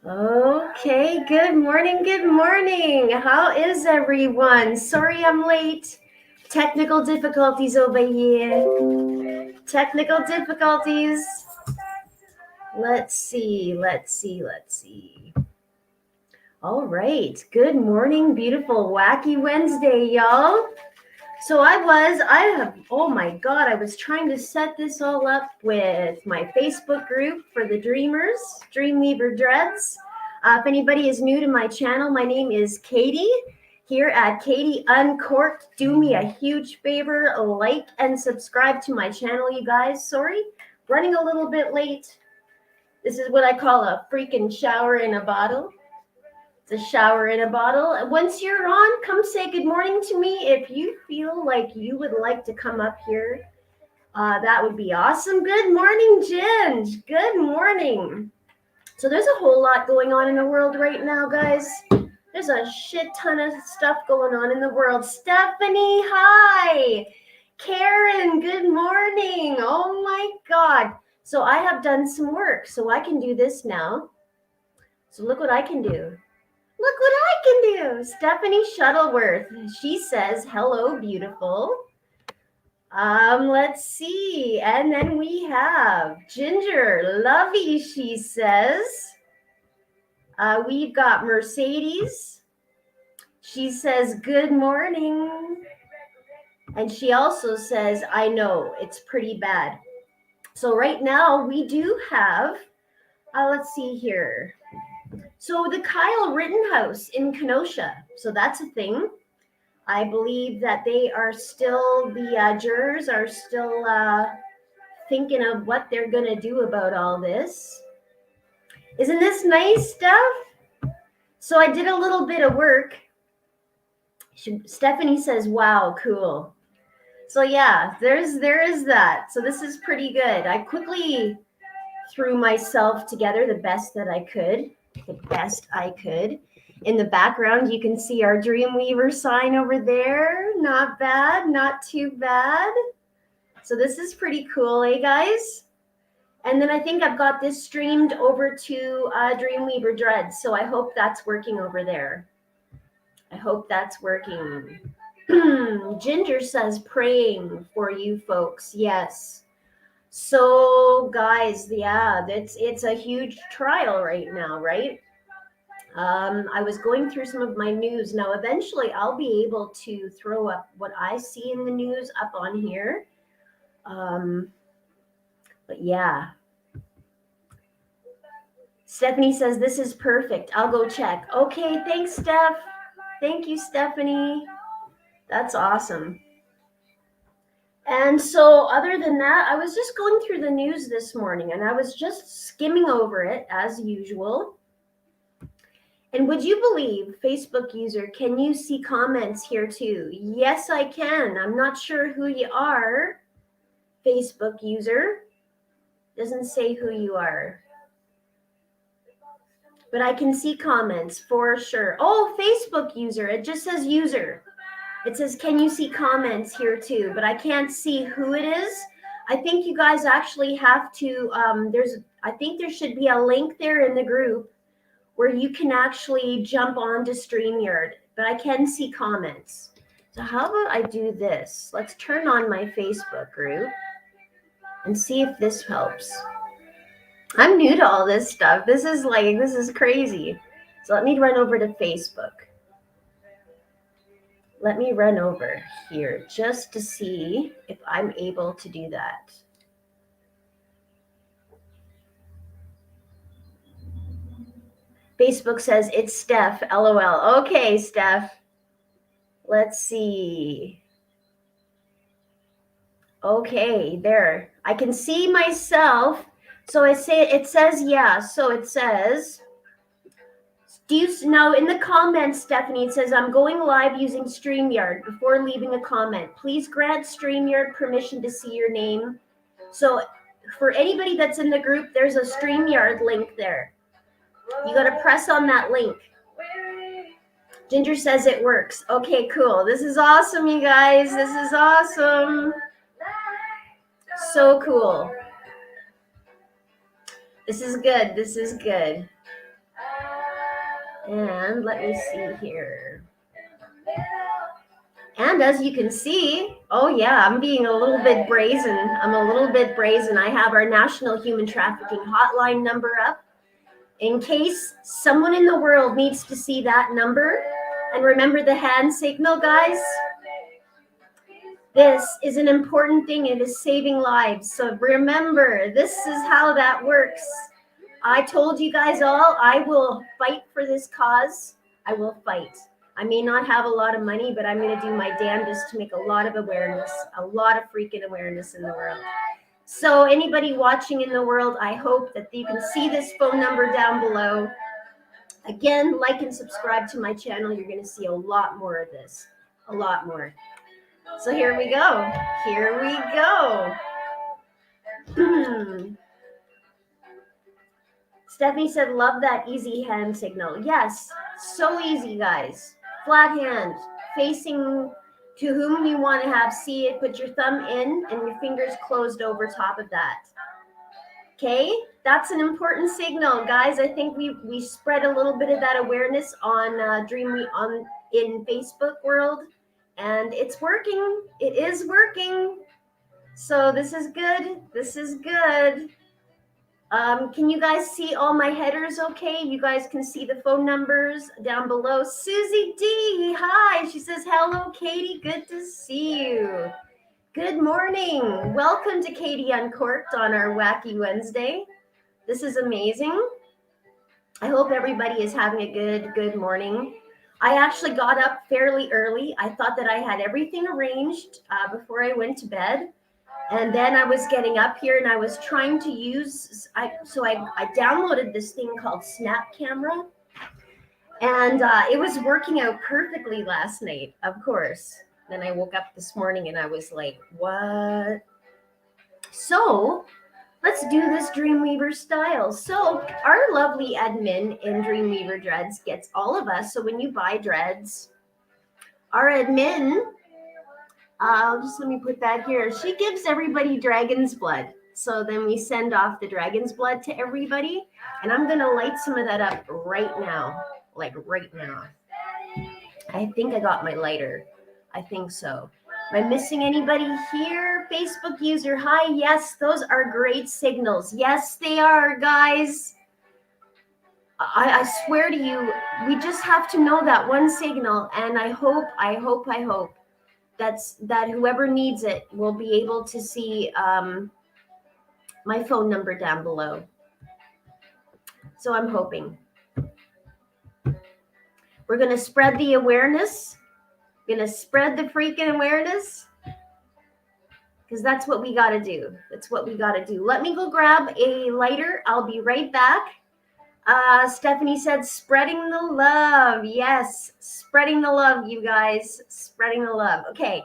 Okay, good morning, good morning. How is everyone? Sorry I'm late. Technical difficulties over here. Technical difficulties. Let's see. All right, good morning, beautiful Wacky Wednesday, y'all. So oh my God, I was trying to set this all up with my Facebook group for the Dreamers, Dreamweaver Dreads. If anybody is new to my channel, my name is Katie, here at Katie Uncorked. Do me a huge favor, like and subscribe to my channel, you guys. Sorry, running a little bit late. This is what I call a freaking shower in a bottle. It's a shower in a bottle. Once you're on, come say good morning to me. If you feel like you would like to come up here, that would be awesome. Good morning, Ginge. Good morning. So there's a whole lot going on in the world right now, guys. There's a shit ton of stuff going on in the world. Stephanie, hi. Karen, good morning. Oh my God. So I have done some work, so I can do this now. So look what I can do. Look what I can do. Stephanie Shuttleworth. She says, hello, beautiful. Let's see. And then we have Ginger Lovey, she says. We've got Mercedes. She says, good morning. And she also says, I know, it's pretty bad. So right now we do have, let's see here. So the Kyle Rittenhouse in Kenosha. So that's a thing. I believe that they are still, the jurors are still thinking of what they're going to do about all this. Isn't this nice stuff? So I did a little bit of work. Stephanie says, wow, cool. So yeah, there is that. So this is pretty good. I quickly threw myself together the best I could. In the background, you can see our Dreamweaver sign over there. Not bad, not too bad. So this is pretty cool, guys? And then I think I've got this streamed over to Dreamweaver Dreads, so I hope that's working over there. I hope that's working. Ginger says, praying for you folks. Yes. So, guys, yeah, it's a huge trial right now, right? I was going through some of my news. Now, eventually, I'll be able to throw up what I see in the news up on here. But yeah. Stephanie says, this is perfect. I'll go check. Okay, thanks, Steph. Thank you, Stephanie. That's awesome. And so other than that, I was just going through the news this morning, and I was just skimming over it as usual. And would you believe, Facebook user, can you see comments here too? Yes, I can. I'm not sure who you are, Facebook user. Doesn't say who you are. But I can see comments for sure. Oh, Facebook user. It just says user. It says, can you see comments here too? But I can't see who it is. I think you guys actually have to, I think there should be a link there in the group where you can actually jump onto StreamYard, but I can see comments. So how about I do this? Let's turn on my Facebook group and see if this helps. I'm new to all this stuff. This is crazy. So let me run over to Facebook. Let me run over here just to see if I'm able to do that. Facebook says it's Steph, LOL. Okay, Steph. Let's see. Okay, there. I can see myself. So it says yeah. So it says, now in the comments, Stephanie, it says, I'm going live using StreamYard. Before leaving a comment, please grant StreamYard permission to see your name. So for anybody that's in the group, there's a StreamYard link there. You got to press on that link. Ginger says it works. Okay, cool. This is awesome, you guys. This is awesome. So cool. This is good. This is good. And let me see here. And as you can see, oh yeah, I'm being a little bit brazen. I have our National Human Trafficking Hotline number up in case someone in the world needs to see that number. And remember the hand signal, guys. This is an important thing. It is saving lives. So remember, this is how that works. I told you guys all, I will fight for this cause. I will fight. I may not have a lot of money, but I'm going to do my damnedest to make a lot of awareness, a lot of freaking awareness in the world. So anybody watching in the world, I hope that you can see this phone number down below. Again, like and subscribe to my channel. You're going to see a lot more of this, a lot more. So here we go. Here we go. Stephanie said, love that easy hand signal. Yes, so easy, guys. Flat hand, facing to whom you want to have see it. Put your thumb in and your fingers closed over top of that. Okay, that's an important signal, guys. I think we spread a little bit of that awareness on in Facebook world, and it's working. It is working. So this is good. This is good. Can you guys see all my headers okay? You guys can see the phone numbers down below. Susie D, hi. She says, hello, Katie. Good to see you. Good morning. Welcome to Katie Uncorked on our Wacky Wednesday. This is amazing. I hope everybody is having a good morning. I actually got up fairly early. I thought that I had everything arranged before I went to bed. And then I was getting up here and I was trying to use, I downloaded this thing called Snap Camera. And it was working out perfectly last night, of course. Then I woke up this morning and I was like, what? So let's do this Dreamweaver style. So our lovely admin in Dreamweaver Dreads gets all of us. So when you buy dreads, our admin, just let me put that here. She gives everybody dragon's blood. So then we send off the dragon's blood to everybody. And I'm going to light some of that up right now. Like right now. I think I got my lighter. I think so. Am I missing anybody here? Facebook user, hi. Yes, those are great signals. Yes, they are, guys. I swear to you, we just have to know that one signal. And I hope that whoever needs it will be able to see my phone number down below. So I'm hoping. We're going to spread the awareness. Going to spread the freaking awareness. Because that's what we got to do. That's what we got to do. Let me go grab a lighter. I'll be right back. Stephanie said, spreading the love. Yes, spreading the love, you guys. Spreading the love. Okay,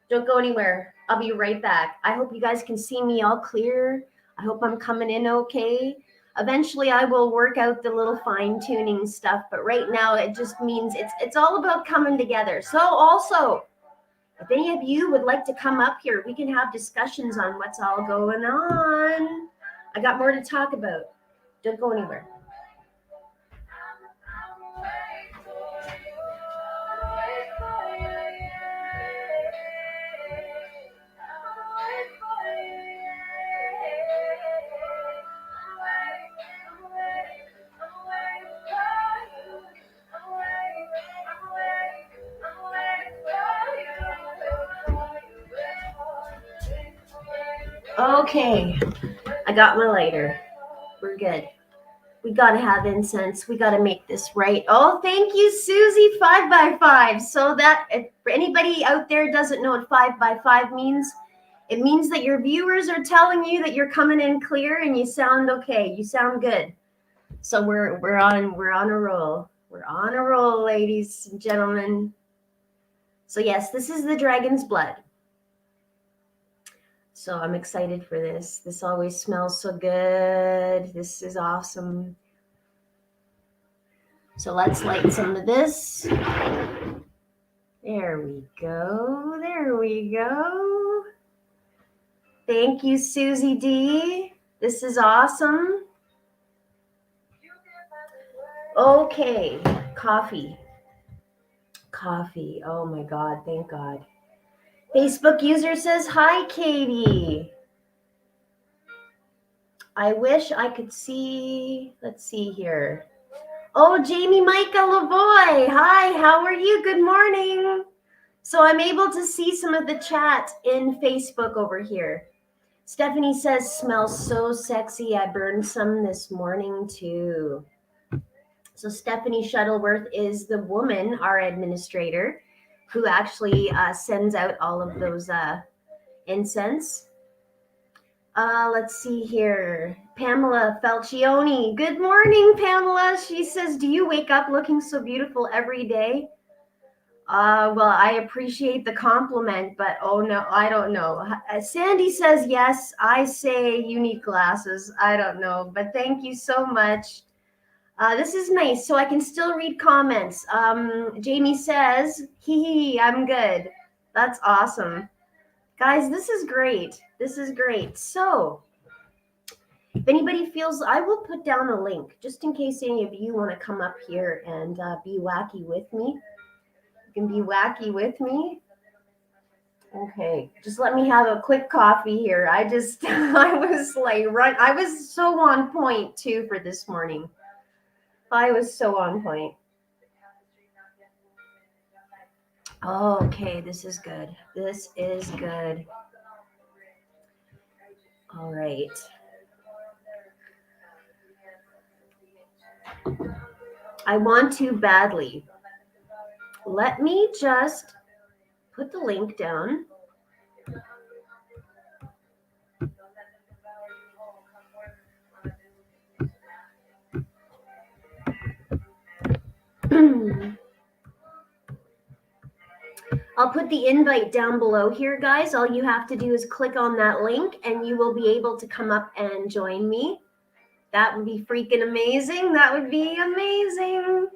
don't go anywhere. I'll be right back. I hope you guys can see me all clear. I hope I'm coming in okay. Eventually, I will work out the little fine-tuning stuff, but right now it just means it's all about coming together. So also, if any of you would like to come up here, we can have discussions on what's all going on. I got more to talk about. Don't go anywhere. Okay, I got my lighter. We're good. We got to have incense. We got to make this right. Oh, thank you, Susie, 5x5. So that if anybody out there doesn't know what 5x5 means, it means that your viewers are telling you that you're coming in clear and you sound okay. You sound good. So we're on a roll. We're on a roll, ladies and gentlemen. So yes, this is the dragon's blood. So I'm excited for this. This always smells so good. This is awesome. So let's light some of this. There we go. There we go. Thank you, Susie D. This is awesome. Okay. Coffee. Coffee. Oh my God. Thank God. Facebook user says, hi, Katie. I wish I could see. Let's see here. Oh, Jamie Micah Lavoy. Hi, how are you? Good morning. So I'm able to see some of the chat in Facebook over here. Stephanie says, smells so sexy. I burned some this morning too. So Stephanie Shuttleworth is the woman, our administrator, who actually sends out all of those incense. Let's see here. Pamela Falcioni. Good morning, Pamela. She says, do you wake up looking so beautiful every day? Well, I appreciate the compliment, but oh no, I don't know. Sandy says yes. I say you need glasses. I don't know, but thank you so much. This is nice, so I can still read comments. Jamie says, hee, I'm good. That's awesome. Guys, this is great. This is great. So, if anybody feels, I will put down a link just in case any of you want to come up here and be wacky with me. You can be wacky with me. Okay, just let me have a quick coffee here. I was I was so on point too for this morning. I was so on point. Okay, this is good. This is good. All right. I want to badly. Let me just put the link down. I'll put the invite down below here, guys. All you have to do is click on that link and you will be able to come up and join me. That would be freaking amazing. That would be amazing.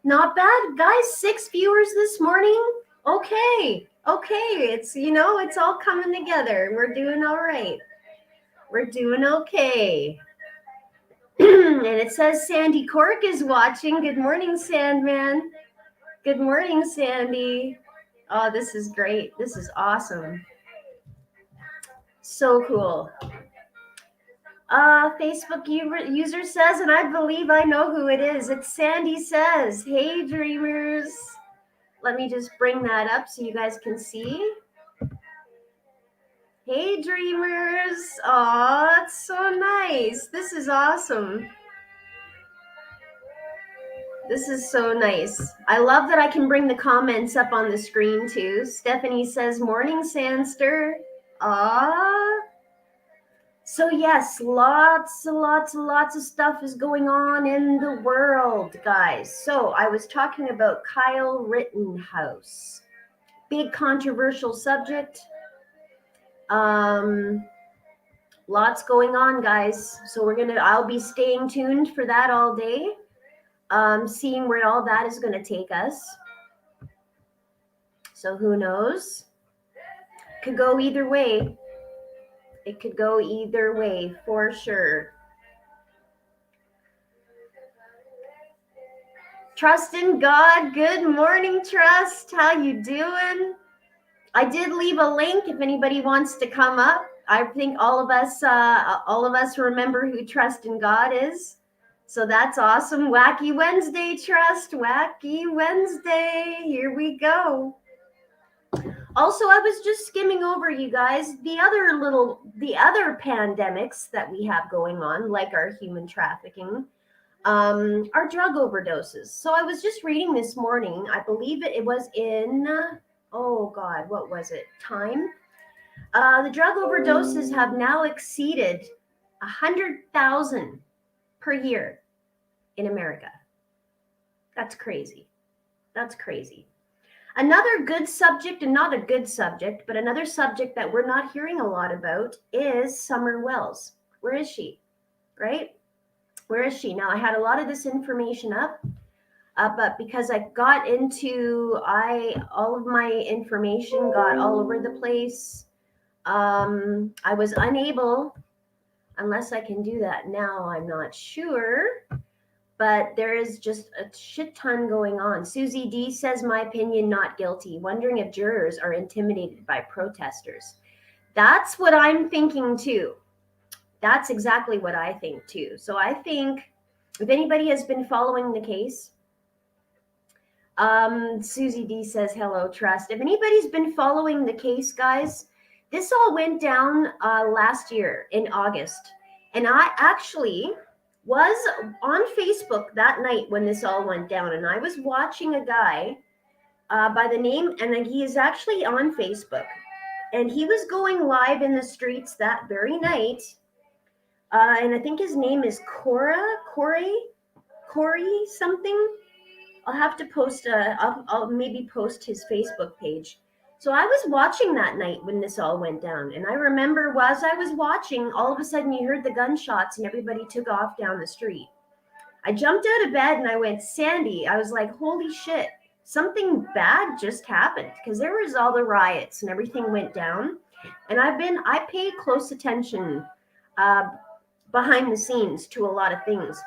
Not bad, guys. 6 viewers this morning. Okay. It's, it's all coming together. We're doing all right. We're doing okay. And it says Sandy Cork is watching. Good morning, Sandman. Good morning, Sandy. Oh, this is great. This is awesome. So cool. Facebook user says, and I believe I know who it is. It's Sandy says, hey, dreamers. Let me just bring that up so you guys can see. Hey, dreamers. Aw, it's so nice. This is awesome. This is so nice. I love that I can bring the comments up on the screen too. Stephanie says, morning, Sandster. Aw. So yes, lots of stuff is going on in the world, guys. So I was talking about Kyle Rittenhouse. Big controversial subject. Lots going on, guys. So I'll be staying tuned for that all day. Seeing where all that is going to take us. So who knows? Could go either way. It could go either way for sure. Trust in God. Good morning, Trust. How you doing? I did leave a link if anybody wants to come up. I think all of us remember who Trust in God is. So that's awesome. Wacky Wednesday, Trust. Wacky Wednesday. Here we go. Also, I was just skimming over, you guys, the other pandemics that we have going on, like our human trafficking, are drug overdoses. So I was just reading this morning, I believe it was in, oh God, what was it? Time? The drug overdoses have now exceeded 100,000 per year in America. That's crazy. That's crazy. Another good subject, and not a good subject, but another subject that we're not hearing a lot about is Summer Wells. Where is she? Right? Where is she? Now, I had a lot of this information up, but because I got into, all of my information got all over the place. I was unable, unless I can do that now, I'm not sure. but there is just a shit ton going on. Susie D says, my opinion, not guilty. Wondering if jurors are intimidated by protesters. That's what I'm thinking too. That's exactly what I think too. So I think if anybody has been following the case, Susie D says, hello, trust. If anybody's been following the case, guys, this all went down last year in August. And I actually was on Facebook that night when this all went down. And I was watching a guy by the name, and he is actually on Facebook. And he was going live in the streets that very night. And I think his name is Corey something. I'll have to post I'll maybe post his Facebook page. So I was watching that night when this all went down. And I remember as I was watching, all of a sudden you heard the gunshots and everybody took off down the street. I jumped out of bed and I went, Sandy, I was like, holy shit, something bad just happened. Because there was all the riots and everything went down. And I paid close attention behind the scenes to a lot of things.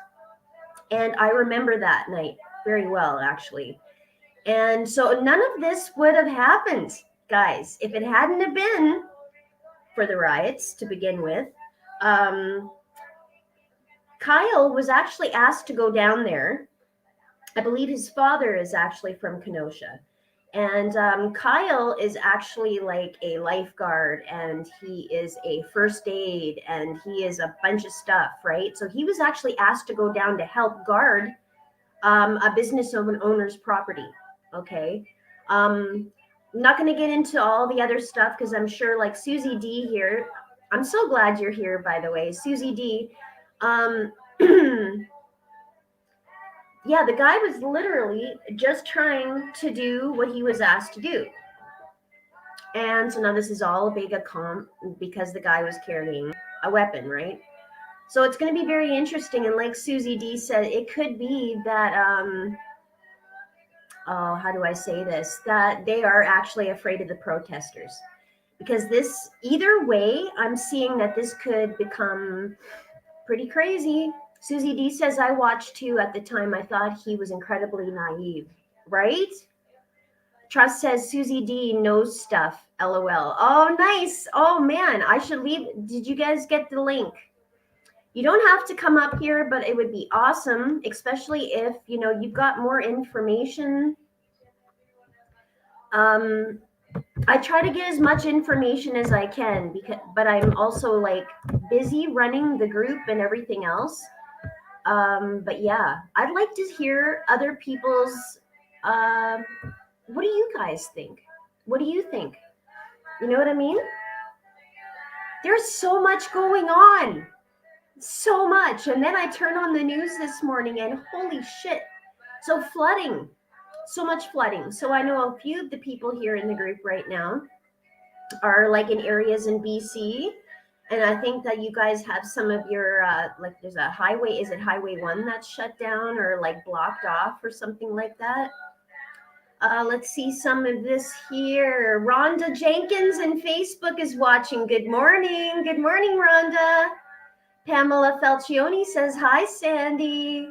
And I remember that night very well, actually. And so none of this would have happened, guys, if it hadn't have been for the riots to begin with. Kyle was actually asked to go down there. I believe his father is actually from Kenosha. And Kyle is actually like a lifeguard, and he is a first aid, and he is a bunch of stuff, right? So he was actually asked to go down to help guard a business owner's property. Okay. I'm not going to get into all the other stuff because I'm sure like Susie D here. I'm so glad you're here, by the way, Susie D. Yeah, the guy was literally just trying to do what he was asked to do. And so now this is all a big account because the guy was carrying a weapon, right? So it's going to be very interesting. And like Susie D said, it could be that, how do I say this? That they are actually afraid of the protesters. Because this, either way, I'm seeing that this could become pretty crazy. Susie D says, I watched too at the time. I thought he was incredibly naive, right? Trust says, Susie D knows stuff, LOL. Oh, nice. Oh, man, I should leave. Did you guys get the link? You don't have to come up here, but it would be awesome, especially if, you've got more information. I try to get as much information as I can, but I'm also like busy running the group and everything else. But yeah, I'd like to hear other people's, what do you guys think? What do you think? You know what I mean? There's so much going on. So much. And then I turn on the news this morning and holy shit. So flooding. So much flooding. So I know a few of the people here in the group right now are like in areas in BC. And I think that you guys have some of your, like there's a highway, is it Highway 1 that's shut down or like blocked off or something like that? Let's see some of this here. Rhonda Jenkins in Facebook is watching. Good morning. Good morning, Rhonda. Pamela Falcioni says, hi, Sandy.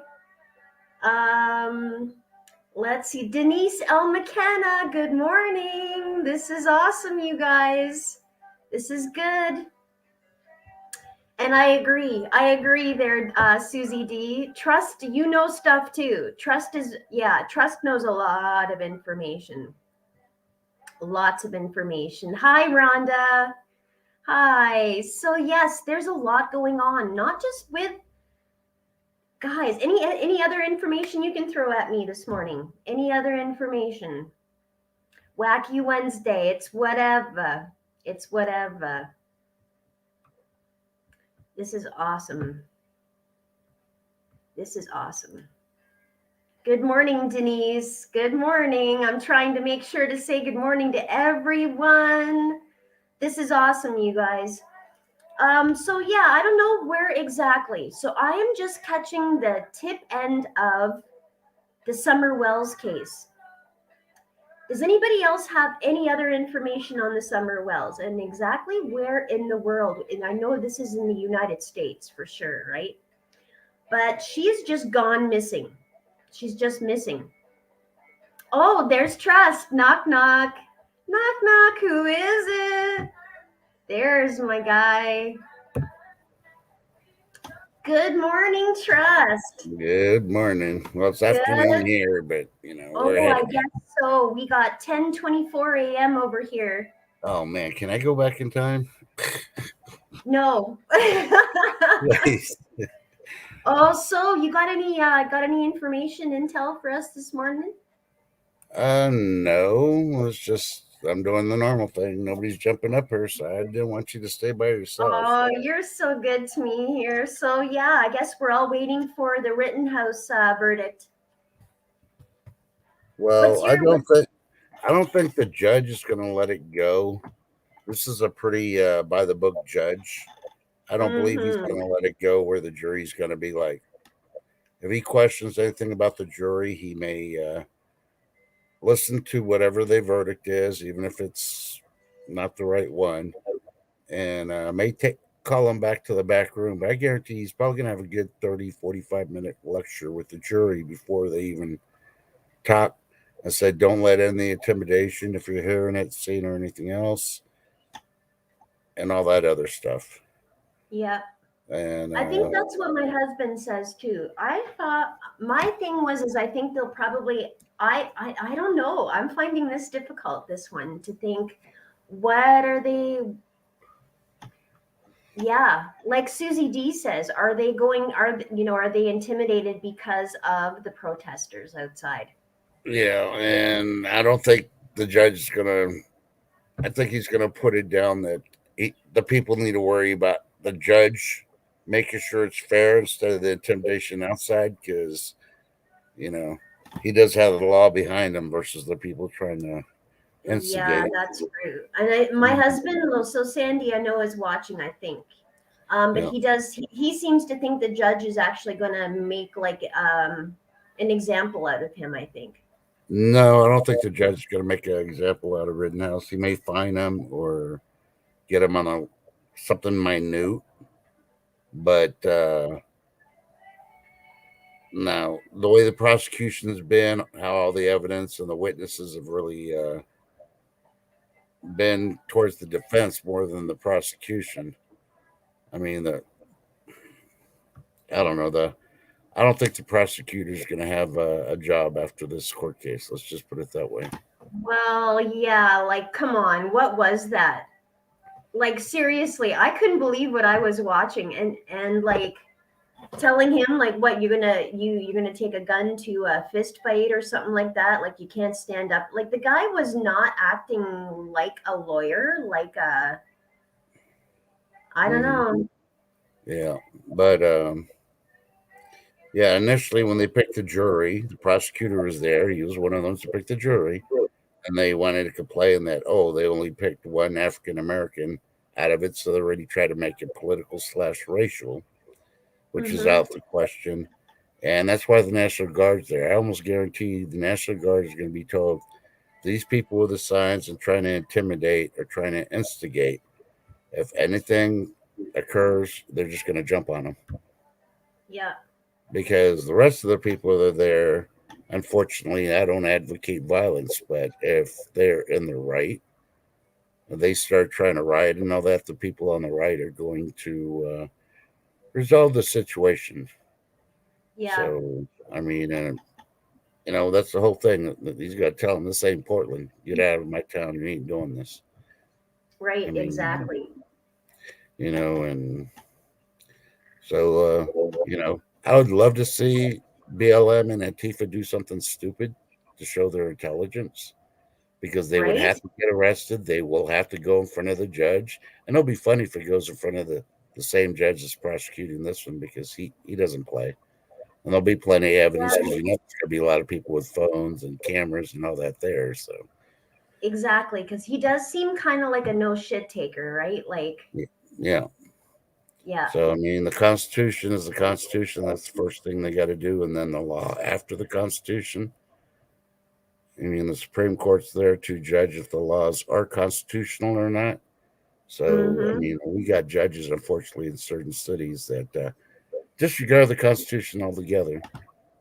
Let's see. Denise L. McKenna, good morning. This is awesome, you guys. This is good. And I agree there, Susie D. Trust, you know stuff too. Trust knows a lot of information. Lots of information. Hi, Rhonda. Hi. So yes, there's a lot going on, not just with guys. Any other information you can throw at me this morning? Any other information? Wacky Wednesday. It's whatever. It's whatever. This is awesome. This is awesome. Good morning, Denise. Good morning. I'm trying to make sure to say good morning to everyone. This is awesome, you guys. So yeah, I don't know where exactly. So I am just catching the tip end of the Summer Wells case. Does anybody else have any other information on the Summer Wells and exactly where in the world? And I know this is in the United States for sure, right? but she's just gone missing. She's just missing. Oh, there's Trust. Knock, knock. Knock, knock. Who is it? There's my guy. Good morning, Trust. Good morning. Well, it's afternoon Good. here, but we're Oh, ahead I of you. guess so. We got 10:24 a.m. over here. Oh man, can I go back in time? No. Please. Oh, so you got any information intel for us this morning? No. It's just I'm doing the normal thing. Nobody's jumping up her, so I didn't want you to stay by yourself. Oh, you're so good to me here. So yeah, I guess we're all waiting for the Rittenhouse verdict. What's Well, your what? I don't think the judge is going to let it go. This is a pretty by the book judge. I don't believe he's Mm-hmm. going to let it go where the jury's going to be like, if he questions anything about the jury, he may listen to whatever their verdict is, even if it's not the right one, and may call him back to the back room. But I guarantee he's probably going to have a good 30, 45-minute lecture with the jury before they even talk. I said, don't let in the intimidation if you're hearing it, seeing, or anything else, and all that other stuff. Yeah. And I think that's what my husband says too. I thought my thing was is I think they'll probably I don't know. I'm finding this difficult, this one, to think what are they, yeah, like Susie D says, are they going, are they intimidated because of the protesters outside? yeah, and I don't think the judge is going to. I think he's going to put it down that the people need to worry about the judge making sure it's fair instead of the intimidation outside, because you know he does have the law behind him versus the people trying to Yeah, instigate. that's true. And my husband, well, so Sandy, I know is watching, I think. But Yeah. he seems to think the judge is actually going to make like an example out of him, I think. No, I don't think the judge is going to make an example out of Rittenhouse. He may fine him or get him on a something minute, but no, the way the prosecution has been, how all the evidence and the witnesses have really been towards the defense more than the prosecution. I mean, I don't know I don't think the prosecutor's going to have a job after this court case. Let's just put it that way. Well, yeah, like come on, what was that? Like seriously, I couldn't believe what I was watching, and like telling him like what you're gonna take a gun to a fist fight or something like that, like you can't stand up. Like the guy was not acting like a lawyer, like I don't Hmm. know. Yeah, but yeah, initially when they picked the jury, the prosecutor was there. He was one of those to pick the jury, and they wanted to complain that they only picked one African American out of it, so they already tried to make it political slash racial, which is Mm-hmm. out the question. And that's why the National Guard's there. I almost guarantee the National Guard is going to be told these people with the signs and trying to intimidate or trying to instigate. If anything occurs, they're just going to jump on them Yeah. because the rest of the people that are there, unfortunately, I don't advocate violence, but if they're in the right, they start trying to riot and all that, the people on the right are going to resolve the situation. Yeah. So, I mean, that's the whole thing. He's got to tell them this ain't Portland. Get out of my town. You ain't doing this. I Right, mean, exactly. and so, I would love to see BLM and Antifa do something stupid to show their intelligence because they would Right? have to get arrested. They will have to go in front of the judge. And it'll be funny if it goes in front of the same judge that's prosecuting this one because he doesn't play. And there'll be plenty of evidence because Yeah, there's going to be a lot of people with phones and cameras and all that there. So, exactly. Because he does seem kind of like a no shit taker, right? Like, yeah. yeah. So, I mean, the Constitution is the Constitution. That's the first thing they got to do. And then the law after the Constitution. I mean, the Supreme Court's there to judge if the laws are constitutional or not. So, I Mm-hmm. mean, we got judges, unfortunately, in certain cities that disregard the Constitution altogether.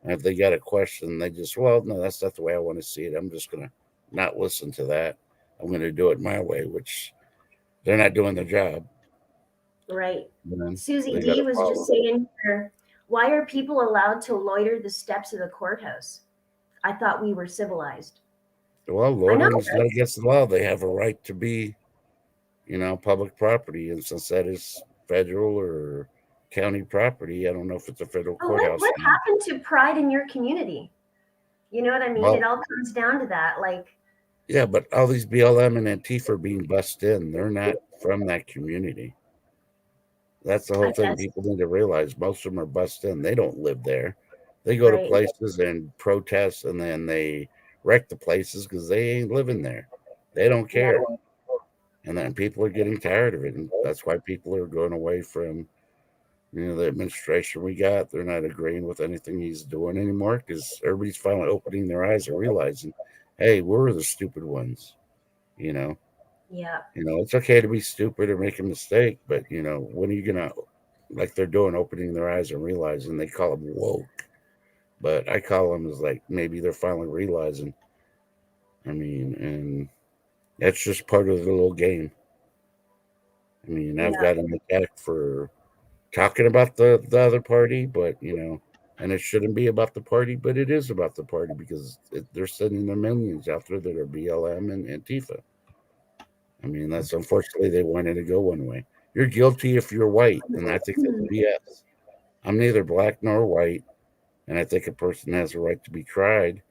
And if they got a question, they just, well, no, that's not the way I want to see it. I'm just going to not listen to that. I'm going to do it my way, which they're not doing their job. Right. You know, Susie they got D to was just follow. saying here, why are people allowed to loiter the steps of the courthouse? I thought we were civilized. Well, I know, loitering is not right? against the law. They have a right to be, public property. And since that is federal or county property, I don't know if it's a federal But what courthouse. what happened to pride in your community? You know what I mean? It Well, all comes down to that. Like, yeah, but all these BLM and Antifa are being bussed in. They're not from that community. That's the whole I thing. guess, People need to realize most of them are bussed in. They don't live there. They go to right? places and protest, and then they wreck the places because they ain't living there. They don't Yeah, care, and then people are getting tired of it, and that's why people are going away from the administration we got. They're not agreeing with anything he's doing anymore because everybody's finally opening their eyes and realizing, hey, we're the stupid ones. You know, yeah, it's okay to be stupid or make a mistake, but when are you gonna, like they're doing, opening their eyes and realizing? They call them woke, but I call them as like maybe they're finally realizing. I mean, and that's just part of the little game. I mean, I've yeah, gotten attacked for talking about the other party, but and it shouldn't be about the party, but it is about the party because they're sending their millions out there that are BLM and Antifa. I mean, that's unfortunately they wanted to go one way. You're guilty if you're white, and I think that's hmm, BS. I'm neither black nor white, and I think a person has a right to be tried.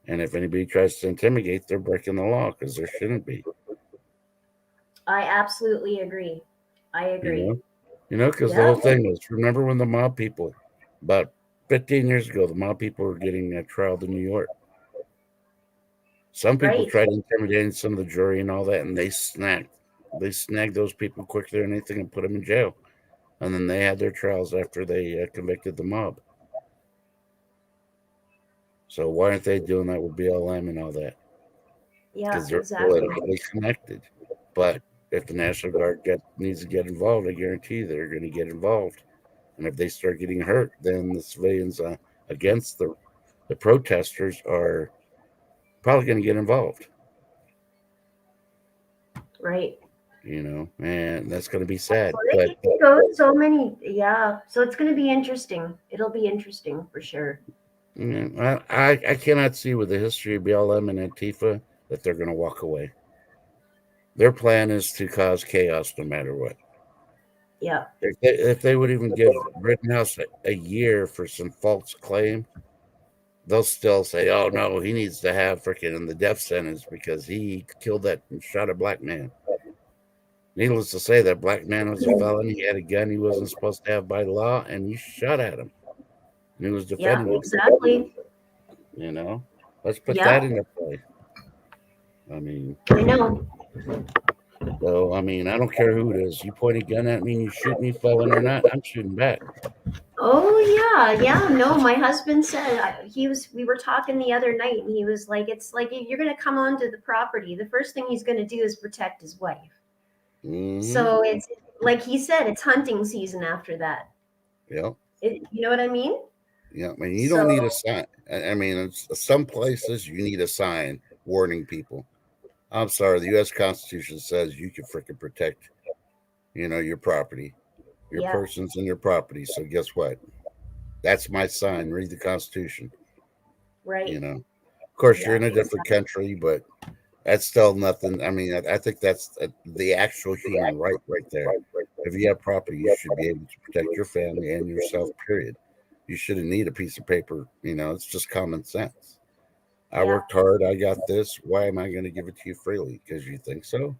And if anybody tries to intimidate, they're breaking the law because there shouldn't be. I absolutely agree. I You agree. know, because the Yeah, whole thing was, remember when the mob people, about 15 years ago, the mob people were getting trialed in New York. Some people right. tried intimidating some of the jury and all that, and they snagged those people quicker than anything and put them in jail. And then they had their trials after they convicted the mob. So why aren't they doing that with BLM and all that? Yeah, Because they're exactly. politically connected. But if the National Guard needs to get involved, I guarantee they're going to get involved. And if they start getting hurt, then the civilians against the protesters are probably going to get involved. Right. And that's going to be sad. Well, But it can go so many. Yeah. So it's going to be interesting. It'll be interesting for sure. I cannot see with the history of BLM and Antifa that they're going to walk away. Their plan is to cause chaos no matter what. Yeah. If they would even give Rittenhouse a year for some false claim, they'll still say, "Oh no, he needs to have freaking in the death sentence because he killed that and shot a black man." Needless to say, that black man was a felon. He had a gun he wasn't supposed to have by law, and he shot at him. And he was Yeah. defending himself. Exactly. You know, let's put Yeah. that into play. I mean, I know. so I mean, I don't care who it is. You point a gun at me and you shoot me, felon or not, I'm shooting back. Oh yeah, yeah. No, my husband said he was. We were talking the other night, and he was like, "It's like if you're going to come onto the property, the first thing he's going to do is protect his wife." Mm-hmm. So it's like he said, it's hunting season after that. Yeah. You know what I mean? Yeah. I mean, you don't So need a sign. I mean, some places you need a sign warning people. I'm sorry, the U.S. Constitution says you can freaking protect, your property, your yeah, persons, and your property. So guess what? That's my sign. Read the Constitution. right. Of course, you're Yeah, in a different exactly. country, but that's still nothing. I mean, I think that's the actual human right there. If you have property, you should be able to protect your family and yourself. Period. You shouldn't need a piece of paper. It's just common sense. I Yeah. worked hard. I got this. Why am I going to give it to you freely? Because you think so?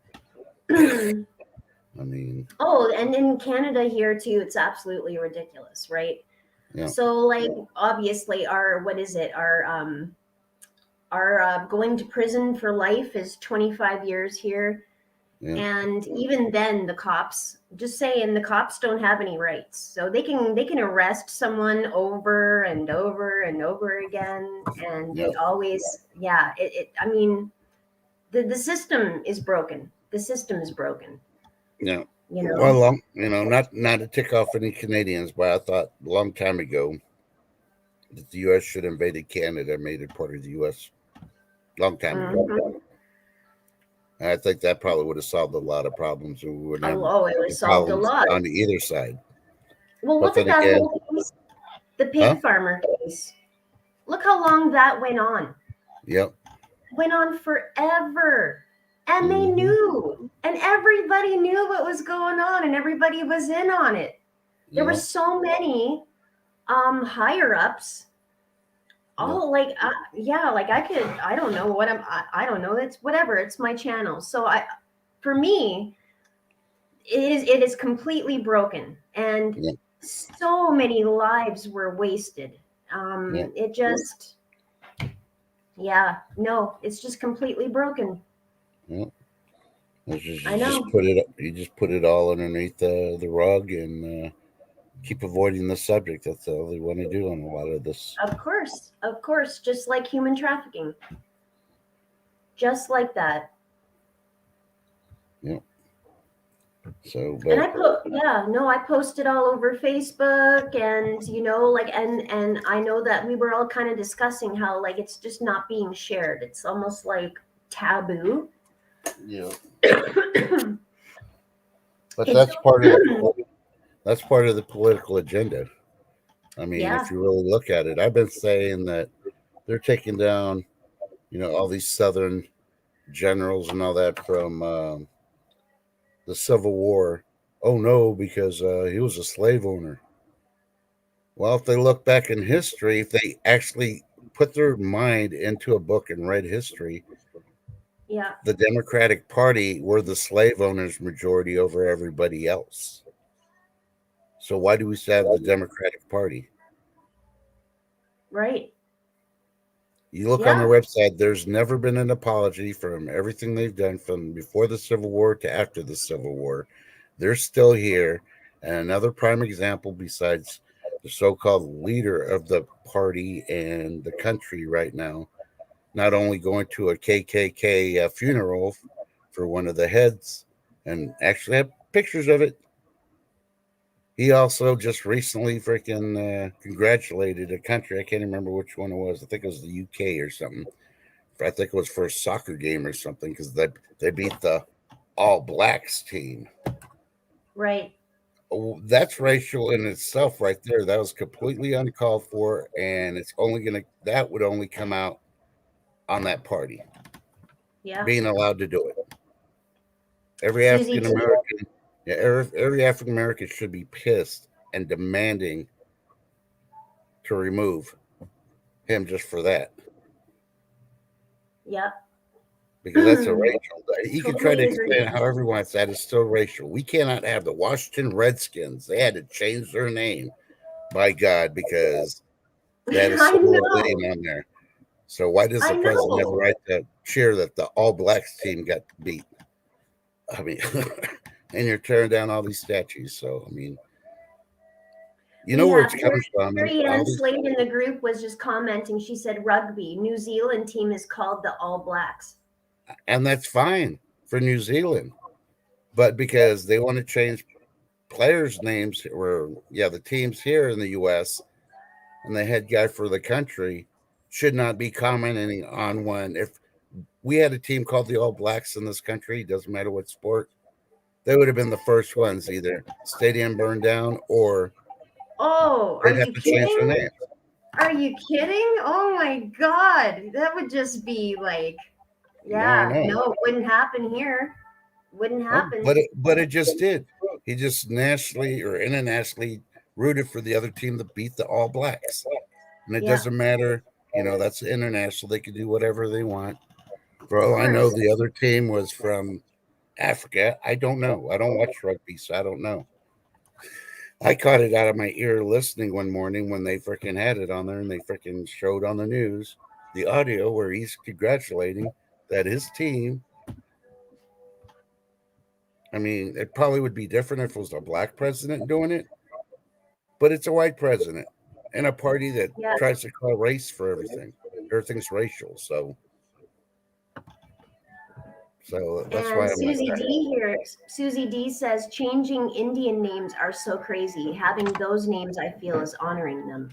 I mean, Oh, and in Canada here too, it's absolutely ridiculous, right? yeah, So like obviously our what is it? Our going to prison for life is 25 years here. yeah, And even then the cops, just saying, the cops don't have any rights. So they can arrest someone over and over and over again, and yeah, they always, yeah, I mean, the system is broken. The system is broken. yeah. You know. Well, not to tick off any Canadians, but I thought a long time ago that the U.S. should have invaded Canada and made it part of the U.S. long time ago. Mhm. And I think that probably would have solved a lot of problems. We wouldn't have Oh, it was the solved a problems lot. on either side. Well, But look at then that again, whole case, the huh? pig farmer case. Look how long that went on. Yep. Went on forever. And they Hmm. knew. And everybody knew what was going on and everybody was in on it. There were Yep. so many higher ups. Yep. All like yeah, like I don't know what I don't know. It's whatever. It's my channel. So for me, it is completely broken and Yep. so many lives were wasted. Yep. It just yeah, no, it's just completely broken. Yep. I You just know. put it. You just put it all underneath the rug and keep avoiding the subject. That's all they want to do on a lot of this. Of course, just like human trafficking. Just like that. Yep. So, And but I posted all over Facebook and like and I know that we were all kind of discussing how like it's just not being shared. It's almost like taboo. yeah, it's but that's part of the political agenda. I mean, yeah, if you really look at it, I've been saying that they're taking down, all these Southern generals and all that from the Civil War. Oh no, because he was a slave owner. Well, if they look back in history, if they actually put their mind into a book and read history, yeah, the Democratic Party were the slave owners majority over everybody else. So why do we still have the Democratic Party? right. You look on their Yeah, website, there's never been an apology from everything they've done from before the Civil War to after the Civil War. They're still here. And another prime example, besides the so called leader of the party and the country right now, not only going to a KKK funeral for one of the heads and actually have pictures of it, he also just recently freaking congratulated a country. I can't remember which one it was. I think it was the UK or something. I think it was for a soccer game or something because they beat the All Blacks team. right. Oh, that's racial in itself, right there. That was completely uncalled for, and that would only come out on that party Yeah. being allowed to do it. Every Susie African T. American, yeah, every African American should be pissed and demanding to remove him just for that. Yeah. Because that's a racial. He can try to Totally agree. explain it however he wants. That is still racial. We cannot have the Washington Redskins. They had to change their name, by God, because they had a I similar know. name on there. So why does I the president have a know. right to cheer that the All Blacks team got beat? I mean, and you're tearing down all these statues. So I mean, you know We where have it's coming from, and Carrie all Ann these, Slade in the group was just commenting. She said rugby. New Zealand team is called the All Blacks. and that's fine for New Zealand, but because they want to change players' names, or the teams here in the U.S. and the head guy for the country should not be commenting on one. If we had a team called the All Blacks in this country, doesn't matter what sport, they would have been the first ones, either stadium burned down or Oh, are they'd have you to change their kidding? name. Are you kidding? Oh my God. That would just be like, No, I yeah, know. no, it wouldn't happen here. Wouldn't Oh, happen. but it just did. He just nationally or internationally rooted for the other team that beat the All Blacks, and it Yeah, doesn't matter. That's international. They can do whatever they want. For of all I know, course. the other team was from Africa. I don't know. I don't watch rugby, so I don't know. I caught it out of my ear listening one morning when they freaking had it on there and they freaking showed on the news the audio where he's congratulating that his team. I mean, it probably would be different if it was a black president doing it, but it's a white president and a party that Yeah, tries to call race for everything. Everything's racial. So So that's And why I'm like, Susie D here, Susie D says changing Indian names are so crazy. Having those names, I feel, is honoring them.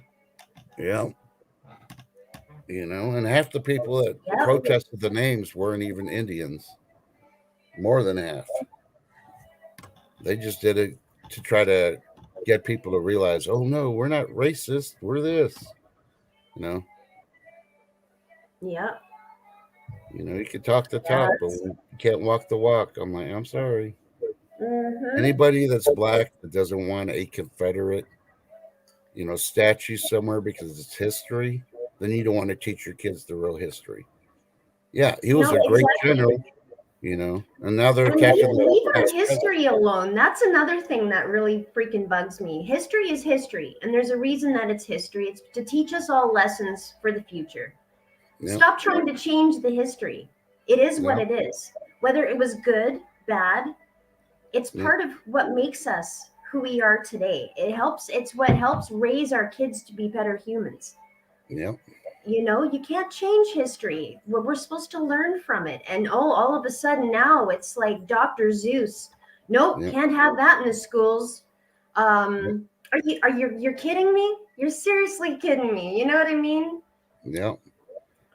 yeah, and half the people that Yep. protested the names weren't even Indians. More than half. They just did it to try to get people to realize, oh no, we're not racist. We're this. You know, Yep. you can talk the talk, but Yes. you can't walk the walk. I'm like, I'm sorry. Mm-hmm. Anybody that's black that doesn't want a Confederate, statue somewhere because it's history, then you don't want to teach your kids the real history. Yeah, he was No, a great exactly. general, and now they're And attacking the leave our past president. history alone. That's another thing that really freaking bugs me. History is history, and there's a reason that it's history. It's to teach us all lessons for the future. Yep, Stop trying to change the history. It is what yep, it is. Whether it was good, bad, it's yep, part of what makes us who we are today. It's what helps raise our kids to be better humans. yep, You can't change history. We're supposed to learn from it. And all of a sudden now it's like Dr. Zeus. Nope, yep, can't have that in the schools. yep, You're kidding me? You're seriously kidding me. You know what I mean? yep.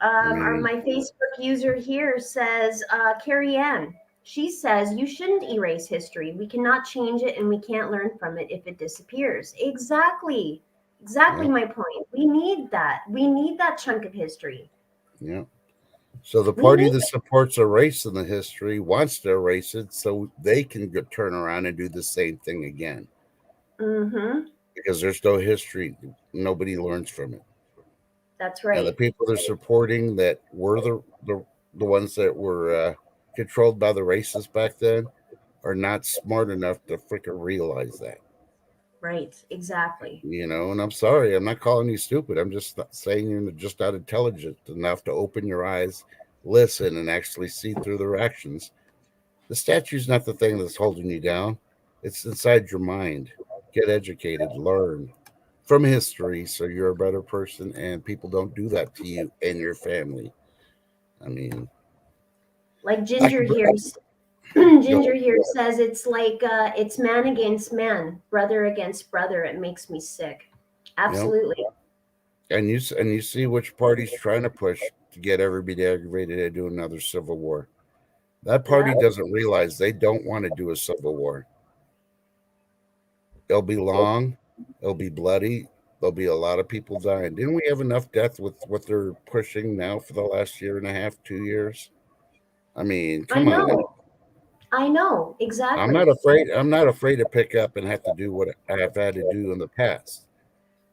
I Or mean, my Facebook user here says, Carrie Ann. She says you shouldn't erase history. We cannot change it and we can't learn from it if it disappears. Exactly. Exactly yep, my point. We need that. We need that chunk of history. yep. So the We party need that it. supports erasing the history wants to erase it so they can turn around and do the same thing again Mm-hmm. because there's no history. Nobody learns from it. That's And the right. people they're supporting that were the ones that were controlled by the racists back then are not smart enough to freaking realize that. Right. Exactly. And I'm sorry, I'm not calling you stupid. I'm just saying you're just not intelligent enough to open your eyes, listen, and actually see through their actions. The statue's not the thing that's holding you down. It's inside your mind. Get educated, learn from history so you're a better person and people don't do that to you and your family. I mean, Like I Ginger could here. go, Ginger here says it's like it's man against man, brother against brother. It makes me sick. you know, Absolutely. and you see which party's trying to push to get everybody aggravated to do another civil war. That Yeah. party doesn't realize they don't want to do a civil war. It'll be long, it'll be bloody, there'll be a lot of people dying. Didn't we have enough death with what they're pushing now for the last year and a half, 2 years? I mean, I come on. know. I know. I'm not Exactly. afraid. I'm not afraid to pick up and have to do what I have had to do in the past.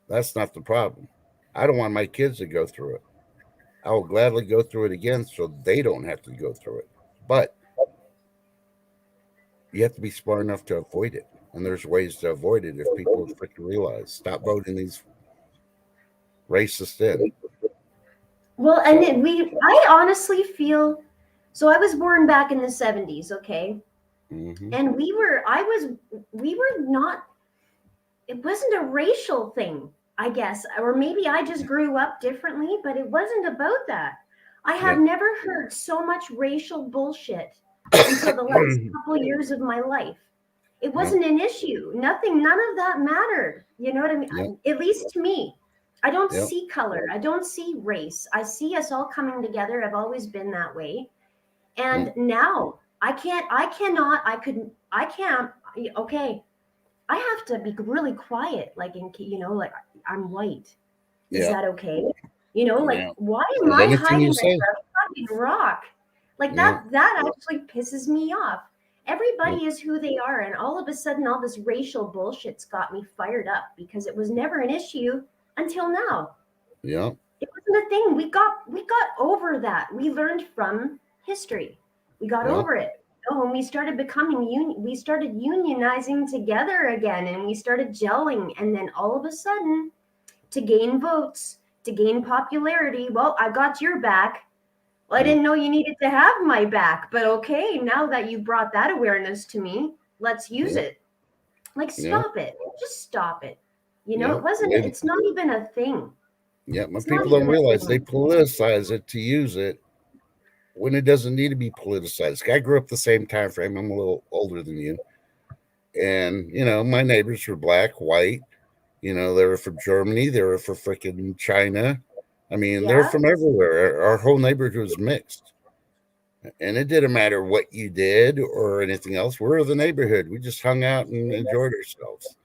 That's not the problem. I don't want my kids to go through it. I will gladly go through it again so they don't have to go through it. But you have to be smart enough to avoid it. And there's ways to avoid it if people freaking realize. Stop voting these racists in. Well, and So, I honestly feel so I was born back in the 70s, okay? hmm And we were not, it wasn't a racial thing, I guess. Or maybe I just grew up differently, but it wasn't about that. I have yeah, never heard so much racial bullshit until the last couple years of my life. It yeah, wasn't an issue. None of that mattered. You know what I mean? yeah, At least to me. I don't yeah, see color. I don't see race. I see us all coming together. I've always been that way. yeah, And now I can't, okay. I have to be really quiet, like I'm white. Is yeah, that okay? Like yeah. why am Is I anything hiding you under say? a fucking rock? Like Yeah, that actually pisses me off. yeah, Everybody is who they are, and all of a sudden all this racial bullshit's got me fired up because it was never an issue until now. yeah, It wasn't a thing. We got over that. We learned from history. We got yeah, over it. Oh, when we started we started unionizing together again, and we started gelling, and then all of a sudden, to gain votes, to gain popularity, well, I got your back. Well, I yeah, didn't know you needed to have my back, but okay, now that you brought that awareness to me, let's use yeah, it. Like, yeah, stop it. Just stop it. yeah. It's not even a thing. Yeah, my It's not people don't even a realize they thing. politicize it to use it when it doesn't need to be politicized. I grew up the same time frame. I'm a little older than you. And, my neighbors were black, white. They were from Germany. They were from freaking China. I mean, they're Yeah, from everywhere. Our whole neighborhood was mixed. And it didn't matter what you did or anything else. We're the neighborhood. We just hung out and enjoyed ourselves,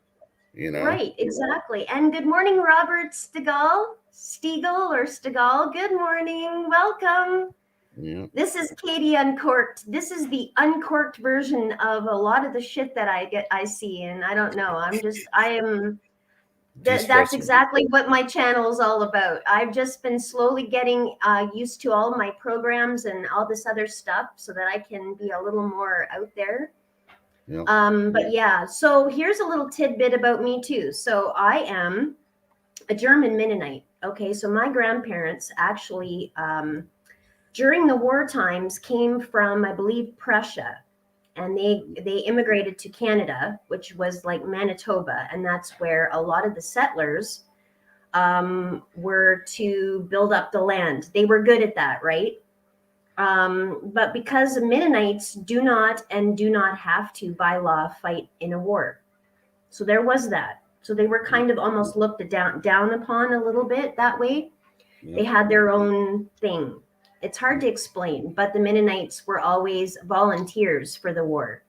you know? right, exactly. And good morning, Robert Stiegel or Stegall. Good morning. Welcome. Yeah. This is Katie Uncorked. This is the uncorked version of a lot of the shit that I see, and I don't know. That's De-stressing. exactly what my channel is all about. I've just been slowly getting used to all my programs and all this other stuff so that I can be a little more out there. Yeah. But yeah, so here's a little tidbit about me too. So I am a German Mennonite. Okay, so my grandparents actually during the war times came from, I believe, Prussia, and they immigrated to Canada, which was like Manitoba, and that's where a lot of the settlers were to build up the land. They were good at that, right? But because Mennonites do not have to, by law, fight in a war, so there was that. So they were kind of almost looked down upon a little bit that way. Yeah. They had their own thing. It's hard to explain, but the Mennonites were always volunteers for the war.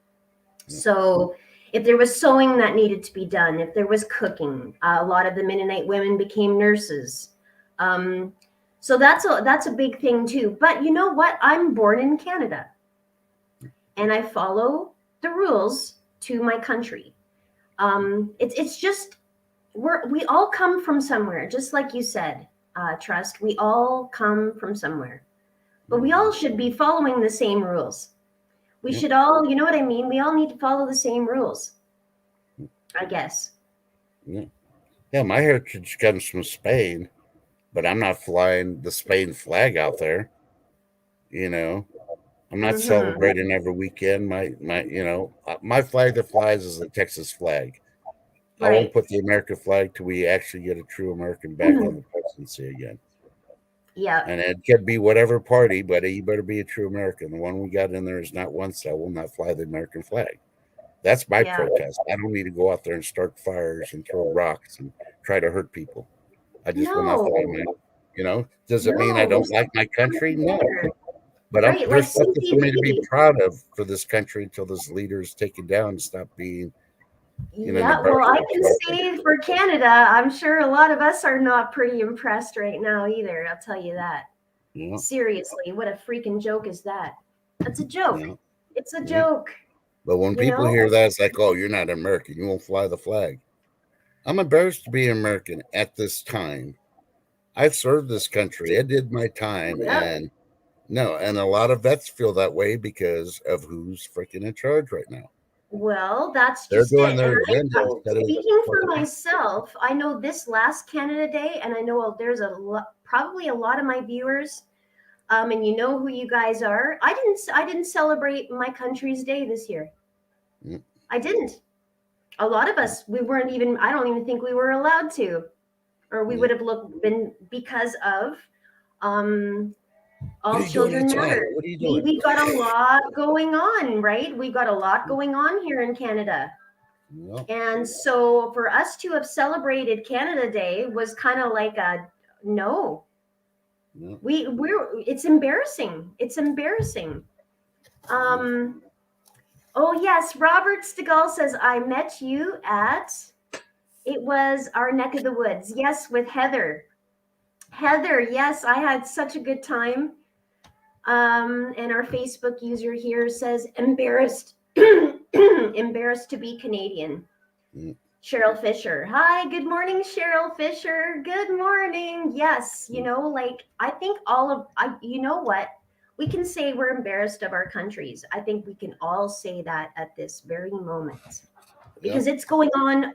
So if there was sewing that needed to be done, if there was cooking, a lot of the Mennonite women became nurses. So that's a big thing too. But you know what? I'm born in Canada, and I follow the rules to my country. It's just we all come from somewhere, just like you said, Trust. We all come from somewhere, but we all should be following the same rules. We should all, you know what I mean? We all need to follow the same rules, I guess. Yeah, my heritage comes from Spain, but I'm not flying the Spain flag out there. I'm not celebrating every weekend. My flag that flies is the Texas flag. I won't Right. put the American flag till we actually get a true American back in the presidency again. Yeah. And it could be whatever party, but you better be a true American. The one we got in there is not one, so I will not fly the American flag. That's my Yeah. protest. I don't need to go out there and start fires and throw rocks and try to hurt people. I just will not fly my. Does it mean I No, don't like my country? No. But right, like there's something for me to be CTV. proud of for this country until this leader is taken down and stop being, Yeah, well, I can say for Canada, I'm sure a lot of us are not pretty impressed right now either. I'll tell you that. Yeah. Seriously, what a freaking joke is that? That's a joke. Yeah. It's a joke. But when people hear that, it's like, oh, you're not American. You won't fly the flag. I'm embarrassed to be American at this time. I served this country. I did my time. And a lot of vets feel that way because of who's freaking in charge right now. Well, that's They're just doing it. their And agenda. speaking for myself, I know this last Canada Day, and I know there's probably a lot of my viewers, and you know who you guys are. I didn't celebrate my country's day this year. I didn't. A lot of us, we weren't even. I don't even think we were allowed to, or we would have been because of all children matter. What are you doing? We got a lot going on, right? We got a lot going on here in Canada. And so for us to have celebrated Canada Day was kind of like a no. It's embarrassing. It's embarrassing. Oh yes, Robert Stegall says I met you at it was our neck of the woods. Yes, with Heather. Heather, yes, I had such a good time. And our Facebook user here says embarrassed embarrassed to be Canadian. Cheryl Fisher. Hi, good morning, Cheryl Fisher. Good morning. Yes, I think you know what? We can say we're embarrassed of our countries. I think we can all say that at this very moment because it's going on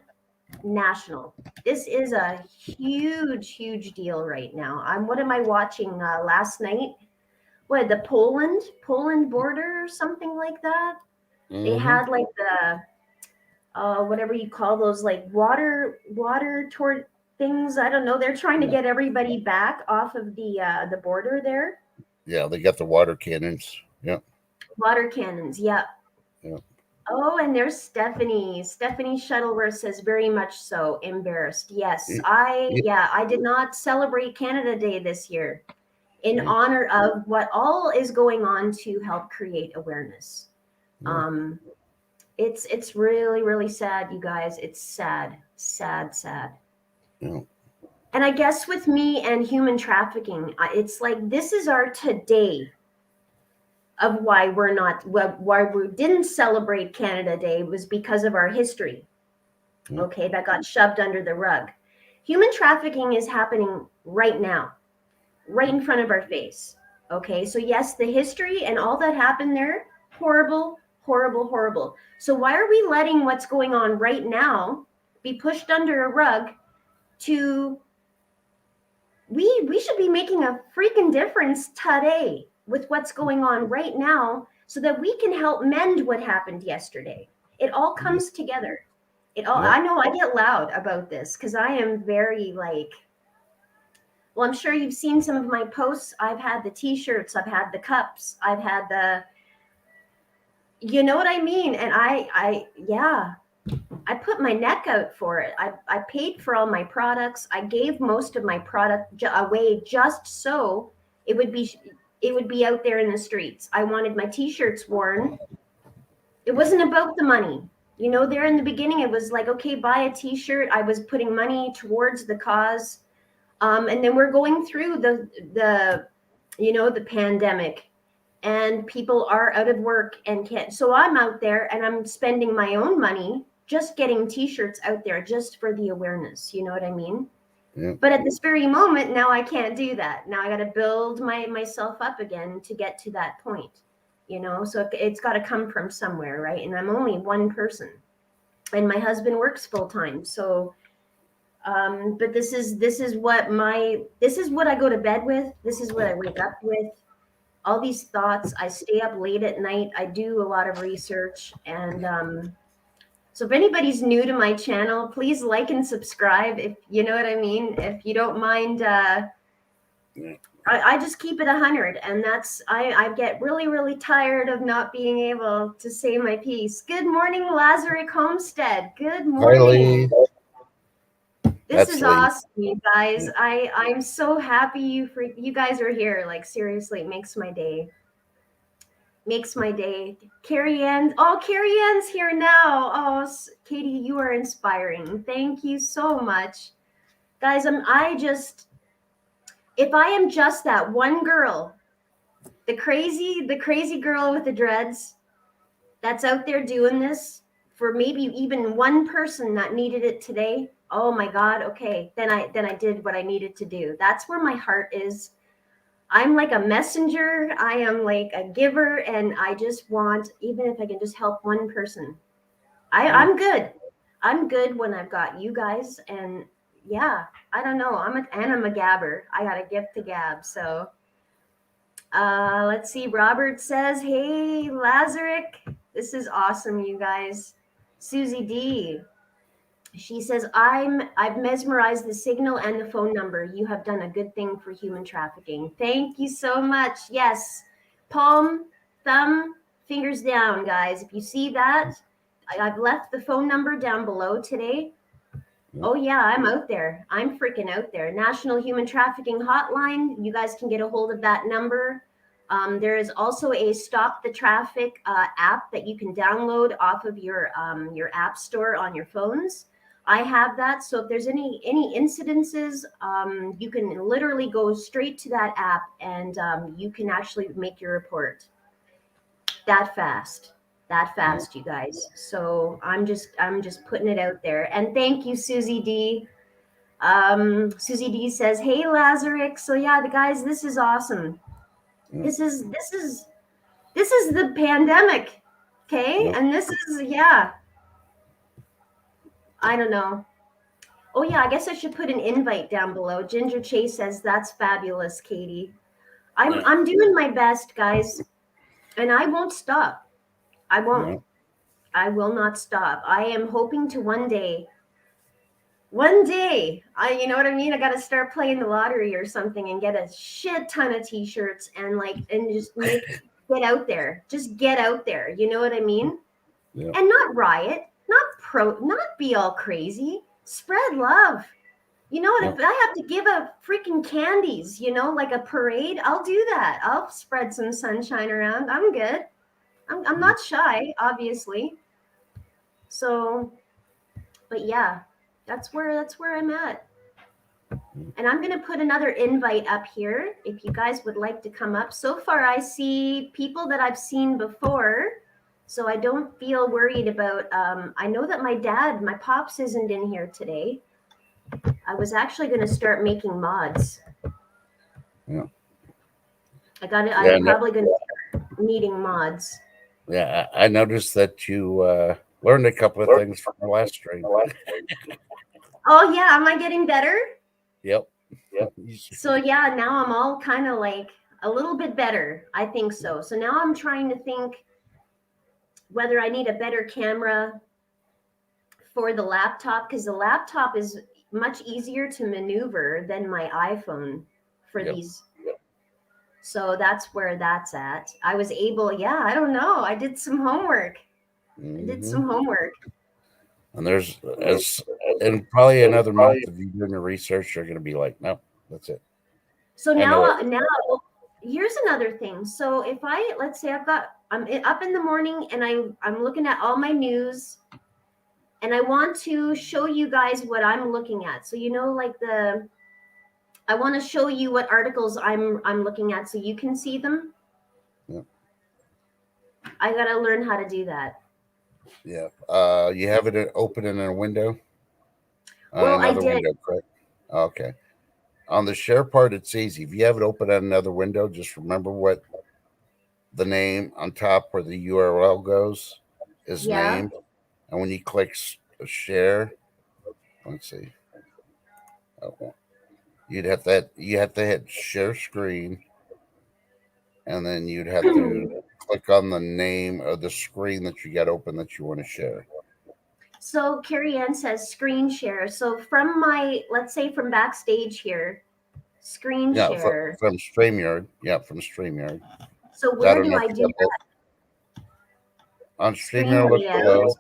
national. This is a huge, huge deal right now. What am I watching last night? What, the Poland border or something like that? They had like the whatever you call those, like water things. I don't know. They're trying to get everybody back off of the border there. Yeah, they got the water cannons. Yep. Water cannons. Yeah. Yep. Oh, and there's Stephanie. Stephanie Shuttleworth says very much so embarrassed. Yes, Y- y- I did not celebrate Canada Day this year in Yeah. honor of what all is going on to help create awareness. Yeah. Um, it's really, really sad, you guys. It's sad, sad, sad. Yeah. And I guess with me and human trafficking, it's like this is our today of why we're not why we didn't celebrate Canada Day was because of our history. Yeah. Okay, that got shoved under the rug. Human trafficking is happening right now, right in front of our face. Okay, so yes, the history and all that happened there, horrible, horrible, horrible. So why are we letting what's going on right now be pushed under a rug to we should be making a freaking difference today with what's going on right now so that we can help mend what happened yesterday. It all comes together. It all Yep. I know I get loud about this because I am very like well, I'm sure you've seen some of my posts. I've had the t-shirts, I've had the cups, I've had the you know what I mean? And yeah, I put my neck out for it. I paid for all my products. I gave most of my product away just so it would be it would be out there in the streets. I wanted my t-shirts worn. It wasn't about the money. You know, there in the beginning it was like, okay, buy a t-shirt. I was putting money towards the cause. And then we're going through the you know, the pandemic and people are out of work and can't. So I'm out there and I'm spending my own money just getting t-shirts out there just for the awareness. You know what I mean? Yep. But at this very moment, now I can't do that. Now I got to build myself up again to get to that point. You know, so it's got to come from somewhere, right? And I'm only one person, and my husband works full time. So, but this is what I go to bed with. This is what I wake up with all these thoughts. I stay up late at night. I do a lot of research. And so if anybody's new to my channel, please like and subscribe if you know what I mean. If you don't mind, Yeah. I just keep it 100. And that's, I get really, really tired of not being able to say my piece. Good morning, Lazarick Homestead. Good Hi, morning. Lee. This That's is Lee. awesome, you guys. Yeah. I'm so happy you guys are here. Like seriously, it makes my day. Makes my day. Carrie Ann's here now. Oh, Katie, you are inspiring. Thank you so much, guys. If I am just that one girl, the crazy girl with the dreads that's out there doing this for maybe even one person that needed it today. Oh my God. Okay, then I did what I needed to do. That's where my heart is. I'm like a messenger. I am like a giver, and I just want, even if I can just help one person, I'm good. I'm good when I've got you guys, and yeah, I don't know. I'm a gabber. I got a gift to gab. So, let's see. Robert says, "Hey, Lazarick, this is awesome, you guys." Susie D. She says, I've mesmerized the signal and the phone number. You have done a good thing for human trafficking. Thank you so much. Yes. Palm, thumb, fingers down, guys. If you see that, I've left the phone number down below today. Oh yeah, I'm out there. I'm freaking out there. National Human Trafficking Hotline. You guys can get a hold of that number. There is also a Stop the Traffic app that you can download off of your app store on your phones. I have that, so if there's any incidences, you can literally go straight to that app and you can actually make your report that fast. That fast, you guys. So I'm just putting it out there. And thank you, Susie D. Susie D says, "Hey, Lazarick." So yeah, the guys, this is awesome. This is the pandemic, okay? And this is I don't know. Oh yeah, I guess I should put an invite down below. Ginger Chase says, "That's fabulous, Katie." I'm doing my best, guys, and I won't stop. I won't. Yeah. I will not stop. I am hoping to one day One day, you know what I mean? I got to start playing the lottery or something and get a shit ton of t-shirts and just get out there. Just get out there. You know what I mean? Yeah. And not riot, not be all crazy. Spread love. You know what? Yeah. If I have to give out freaking candies, like a parade, I'll do that. I'll spread some sunshine around. I'm good. I'm Mhm. not shy, obviously. So, but yeah, that's where I'm at. And I'm going to put another invite up here if you guys would like to come up. So far, I see people that I've seen before. So I don't feel worried about. I know that my pops isn't in here today. I was actually going to start making mods. Yeah. Yeah. I'm probably going to start needing mods. Yeah. I noticed that you learned a couple of things from the last stream. Oh, yeah. Am I getting better? Yep. So, yeah, now I'm all kind of like a little bit better. I think so. So now I'm trying to think whether I need a better camera for the laptop because the laptop is much easier to maneuver than my iPhone for Yep. these. So that's where that's at. I was able, yeah, I don't know. I did some homework. I did Mm-hmm. some homework. And there's as in probably another month of you doing your research, you're going to be like, no, that's it. So I know it. now here's another thing. So if let's say I'm up in the morning and I'm looking at all my news and I want to show you guys what I'm looking at. So like I want to show you what articles I'm looking at so you can see them. Yeah. I got to learn how to do that. Yeah. You have it open in a window on Well, I another did. window, correct? Okay. On the share part, it's easy. If you have it open on another window, just remember what the name on top where the URL goes is Yeah. named. And when you click share, let's see, oh, you have to hit share screen, and then you'd have to click on the name of the screen that you got open that you want to share. So Carrie Ann says screen share. So let's say from backstage here, screen Yeah, share. from StreamYard. Yeah, from StreamYard. So I where don't do know if I you do got that? on Screen StreamYard. Look layout, below.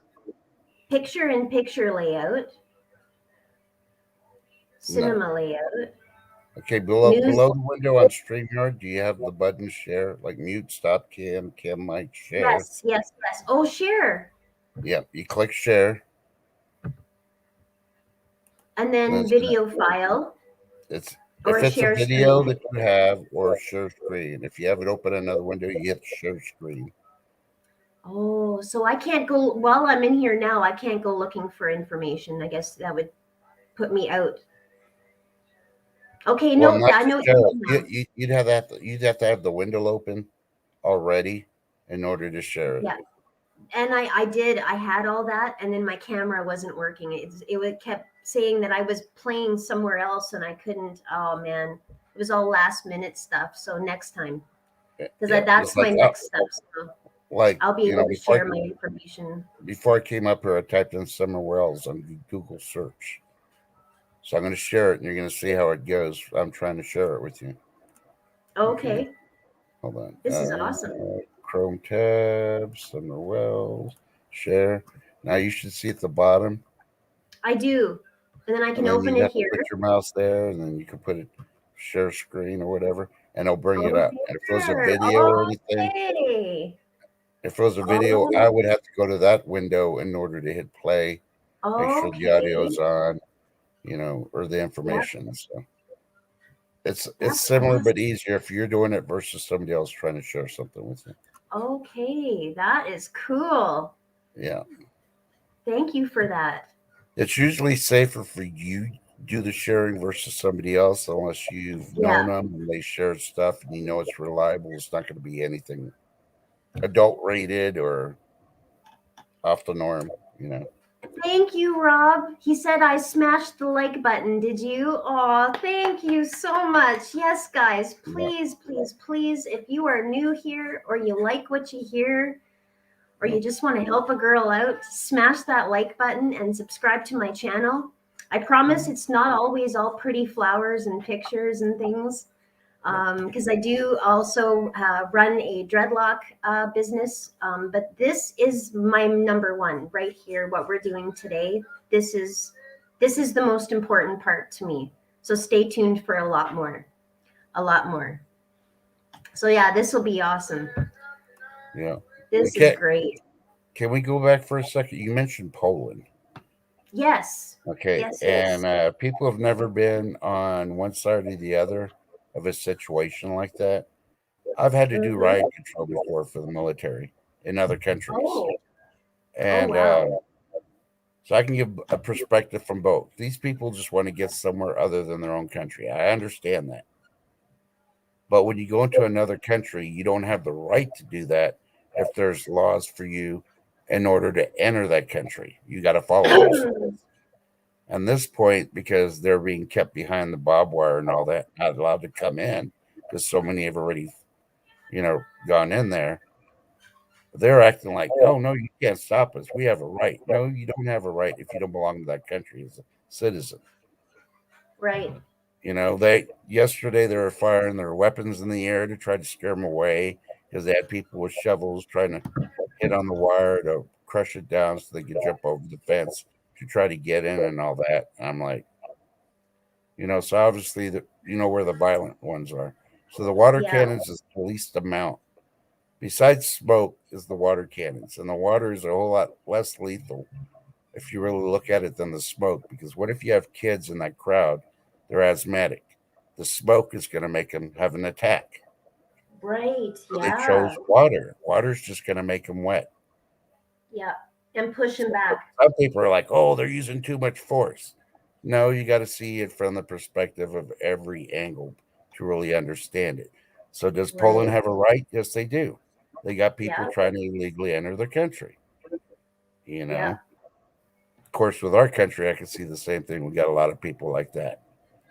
picture in picture layout, No. cinema layout, Okay, news. below the window on StreamYard, do you have the button share, like mute, stop cam mic, share? Yes, yes, yes. Oh, share. Yeah, you click share, And and then then video file it's if or it's a share video screen. that you have or share screen. If you have it open another window, you hit share screen. Oh, so I can't go while I'm in here now. I can't go looking for information. I guess that would put me out. Okay, Well, no, not I to know what share. you mean now. You'd have to have the window open already in order to share it. Yeah, and I had all that, and then my camera wasn't working. Kept saying that I was playing somewhere else, and I couldn't. Oh man, it was all last minute stuff. So next time, because Yeah, it's that's my like next step. So like I'll be able to share my information. before I came up here, I typed in Summer Wells on Google search. So I'm going to share it, and you're going to see how it goes. I'm trying to share it with you. Okay, Okay, hold on. this is awesome. Chrome tab, Summer Wells, share. Now you should see at the bottom, I do, and then I and can then open you it have to here. put your mouse there, and then you can put it share screen or whatever, and it'll bring it Oh, up. And if it was a here. video or anything, Okay. if it was a video, Oh, I would have to go to that window in order to hit play, make sure the audio okay. is on, or the Yep, information. So it's that's similar awesome. but easier if you're doing it versus somebody else trying to share something with you. Okay, that is cool. Yeah, Thank you for that. it's usually safer for you to do the sharing versus somebody else unless you've Yeah. known them and they share stuff and you know it's reliable. It's not going to be anything adult rated or off the norm. Thank you, Rob. He said I smashed the like button. Did you? Oh, thank you so much. Yes, guys, Yeah, please, please, please, if you are new here or you like what you hear or yeah. you just want to help a girl out, smash that like button and subscribe to my channel. I promise it's not always all pretty flowers and pictures and things. Yep. Because I do also run a dreadlock business. But this is my number one right here. What we're doing today. This is the most important part to me. So stay tuned for a lot more. A lot more. So yeah, this will be awesome. Yeah. This is Okay. great. Can we go back for a second? You mentioned Poland. Yes. Okay. Yes, And yes. people have never been on one side or the other of a situation like that. I've had to do riot Mm-hmm. control before for the military in other countries. Oh. Oh And wow. so I can give a perspective from both. These people just want to get somewhere other than their own country. I understand that. But when you go into another country, you don't have the right to do that if there's laws for you in order to enter that country. You got to follow those laws. And this point, because they're being kept behind the barbed wire and all that, not allowed to come in because so many have already, gone in there. They're acting like, oh no, you can't stop us. We have a right. No, you don't have a right if you don't belong to that country as a citizen. Right. They yesterday they were firing their weapons in the air to try to scare them away because they had people with shovels trying to hit on the wire to crush it down so they could jump over the fence to try to get in and all that. And I'm like, so obviously you know where the violent ones are. So the water Yeah. cannons is the least amount. Besides smoke is the water cannons, and the water is a whole lot less lethal if you really look at it than the smoke. Because what if you have kids in that crowd? They're asthmatic. The smoke is going to make them have an attack. Right. So they chose Yeah. water. Water's just going to make them wet. Yeah. And push So him back. some people are like, oh, they're using too much force. No, you got to see it from the perspective of every angle to really understand it. So does Poland Right. have a right? Yes, they do. They got people Yeah. trying to illegally enter their country. Yeah. Of course, with our country, I can see the same thing. We got a lot of people like that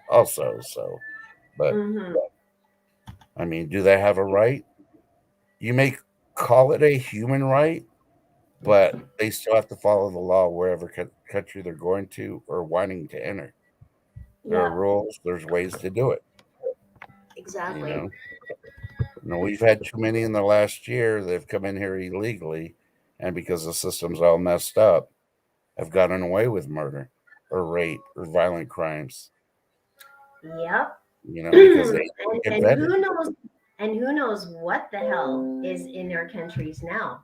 also. So, but Mm-hmm. I mean, do they have a right? You may call it a human right, but they still have to follow the law wherever country they're going to or wanting to enter. There are Yeah. rules. There's ways to do it. You Exactly. know, we've had too many in the last year that have come in here illegally, and because the system's all messed up, have gotten away with murder or rape or violent crimes. Yep. Because and they get and vetted. who knows what the hell is in our countries now.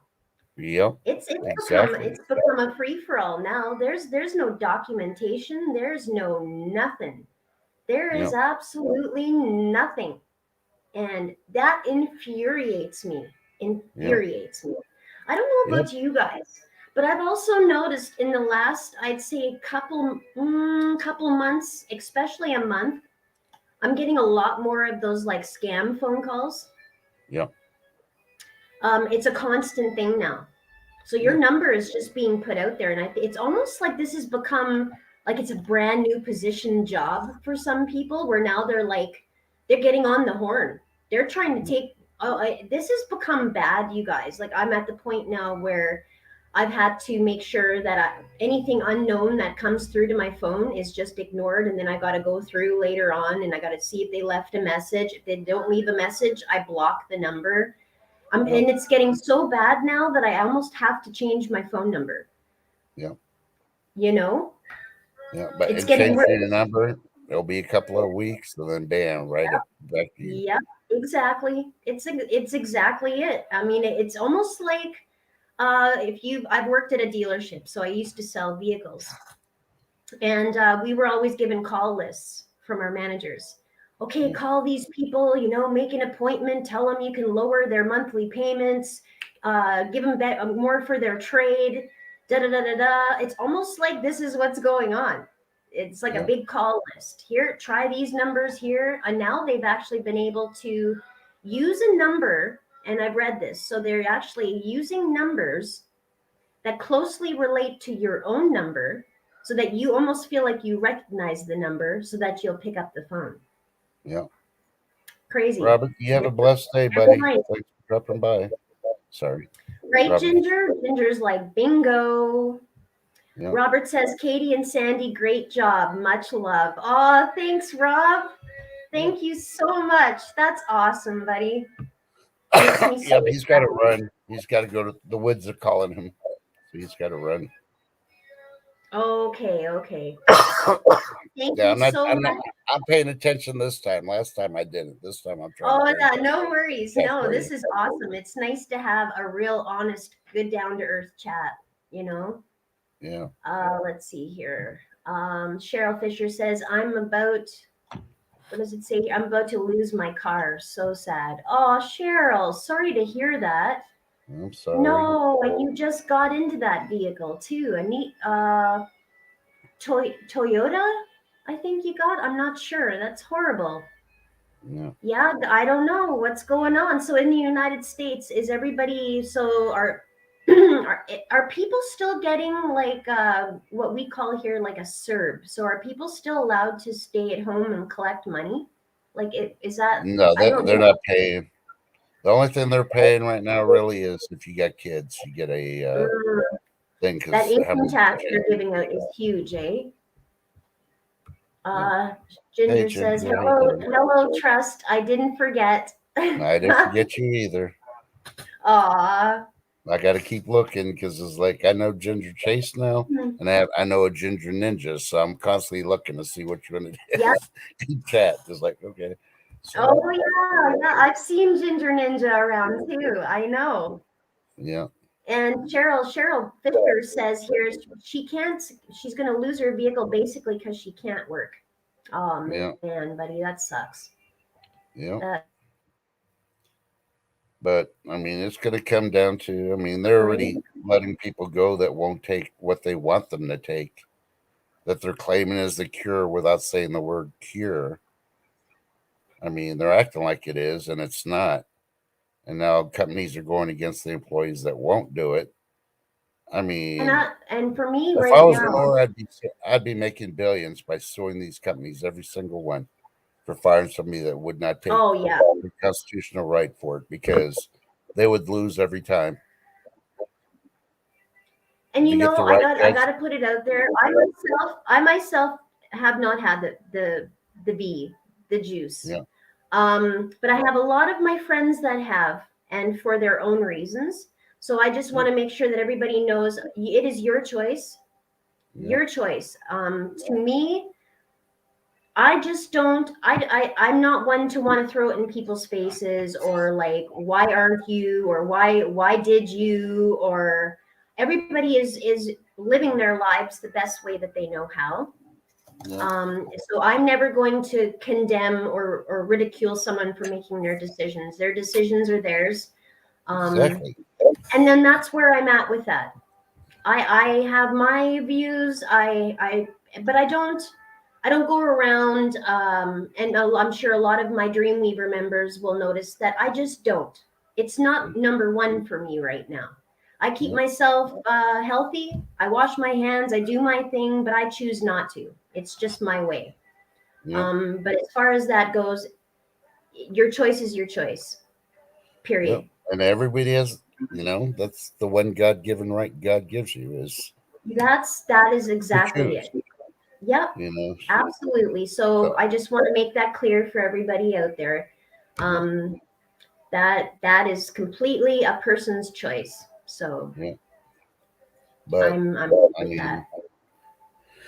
Yep, It's exactly. become a free for all now. There's no documentation. There's no nothing. There is Yep, absolutely nothing. And that infuriates me. yep, Infuriates me. I don't know yep, about you guys, but I've also noticed in the last, I'd say, couple months, especially a month, I'm getting a lot more of those like scam phone calls. yep, It's a constant thing now. So your yep, number is just being put out there, and it's almost like this has become like it's a brand new position job for some people, where now they're getting on the horn. They're trying to yep, take. Oh, this has become bad, you guys. Like I'm at the point now where I've had to make sure that anything unknown that comes through to my phone is just ignored, and then I got to go through later on, and I got to see if they left a message. If they don't leave a message, I block the number. yep, And it's getting so bad now that I almost have to change my phone number. yep, You know, yep. But it's and getting changing the worse. number, it'll be a couple of weeks, and then bam, right up back to you. Yep, exactly. It's exactly it. I mean, it's almost like if you I've worked at a dealership, so I used to sell vehicles, and we were always given call lists from our managers. Okay, Yep, call these people, make an appointment, tell them you can lower their monthly payments, give them more for their trade, da da da da da. It's almost like this is what's going on. It's like a yep, big call list. Here, try these numbers here. And now they've actually been able to use a number, and I've read this. So they're actually using numbers that closely relate to your own number so that you almost feel like you recognize the number so that you'll pick up the phone. yep. Crazy. Robert, you have a blessed day, Never buddy. mind. Thanks for dropping by. Sorry, Right, Robert. Ginger? Ginger's like, bingo. Yeah. Robert says, Katie and Sandy, great job. Much love. Oh, thanks, Rob. Thank you so much. That's awesome, buddy. Makes me so Yeah, he's got to run. He's got to go to the woods are calling him, so he's got to run. Okay. Thank Yeah, you so much. I'm paying attention this time. Last time I didn't. This time I'm trying Oh, to pay yeah, attention. no worries. Yeah, No, for this you. is awesome. It's nice to have a real, honest, good, down to earth chat, you know? Yeah. Let's see here. Cheryl Fisher says, what does it say? I'm about to lose my car. So sad. Oh, Cheryl, sorry to hear that. I'm sorry. No, and you just got into that vehicle too. Toyota, I think you got. I'm not sure. That's horrible. Yeah. Yeah, I don't know what's going on. So in the United States, is everybody so are people still getting like what we call here like a CERB? So are people still allowed to stay at home and collect money? Like is that No, I don't they're know. not paying. The only thing they're paying right now really is if you got kids, you get a Mm, thing that because how income many tax kids? they're giving out is huge, eh? Yeah. Uh, Hey, Ginger says, Ginger, how you "Hello, doing? hello, Trust. I didn't forget." I didn't forget you either. Aw. I got to keep looking because it's like I know Ginger Chase now, and I know a Ginger Ninja, so I'm constantly looking to see what you're gonna do Yep. in chat. Just like okay, so Oh yeah. I've seen Ginger Ninja around too. I know. yeah, And Cheryl Fisher says here she can't. She's going to lose her vehicle basically because she can't work. Oh yeah, man, buddy, that sucks. yeah. Uh, But I mean, it's going to come down to. I mean, they're already letting people go that won't take what they want them to take, that they're claiming as the cure without saying the word cure. I mean, they're acting like it is, and it's not. And now companies are going against the employees that won't do it. I mean, and for me if right I was now, Lenore, I'd be making billions by suing these companies, every single one, for firing somebody that would not take oh yeah. the constitutional right for it because they would lose every time. And If you you get know, the I right got I guys, got to put it out there. I myself have not had the bee, the juice. yeah, But I have a lot of my friends that have, and for their own reasons. So I just yeah, want to make sure that everybody knows it is your choice. yeah, Your choice. To me, I just don't. I'm not one to want to throw it in people's faces or like, why aren't you, or why did you, or everybody is living their lives the best way that they know how. yeah, So I'm never going to condemn or ridicule someone for making their decisions. Their decisions are theirs. Um, exactly. and then that's where I'm at with that. I have my views. But I don't go around. And I'm sure a lot of my Dreamweaver members will notice that I just don't. It's not number one for me right now. I keep Yeah, myself healthy. I wash my hands. I do my thing, but I choose not to. It's just my way. yeah, But as far as that goes, your choice is your choice. yeah. Period. And everybody has, that's the one God given right God gives you is That is to exactly choose. it. Yep. You know, Absolutely. So so I just want to make that clear for everybody out there. yeah, Um, that is completely a person's choice. So yeah. But I'm good I with that. mean,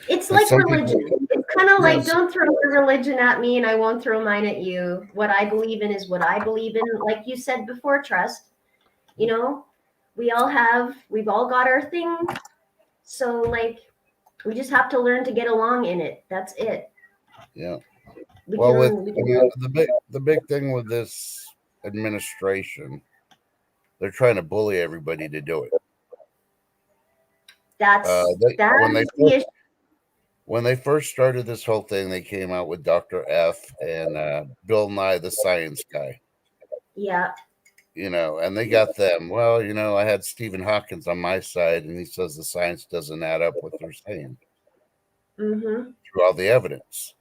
It's and like some people, religion. It's kind of like, yes, don't throw your religion at me and I won't throw mine at you. What I believe in is what I believe in. Like you said before, Trust, you know, we've all got our thing. So like we just have to learn to get along in it. That's it. yeah. We Well, with can, we I can mean, the big thing with this administration, they're trying to bully everybody to do it. They that when they is the first issue. started this whole thing, they came out with Dr. F and Bill Nye the Science Guy. Yeah. And they got them. Well, I had Stephen Hawkins on my side, and he says the science doesn't add up what they're saying Mm-hmm. through all the evidence.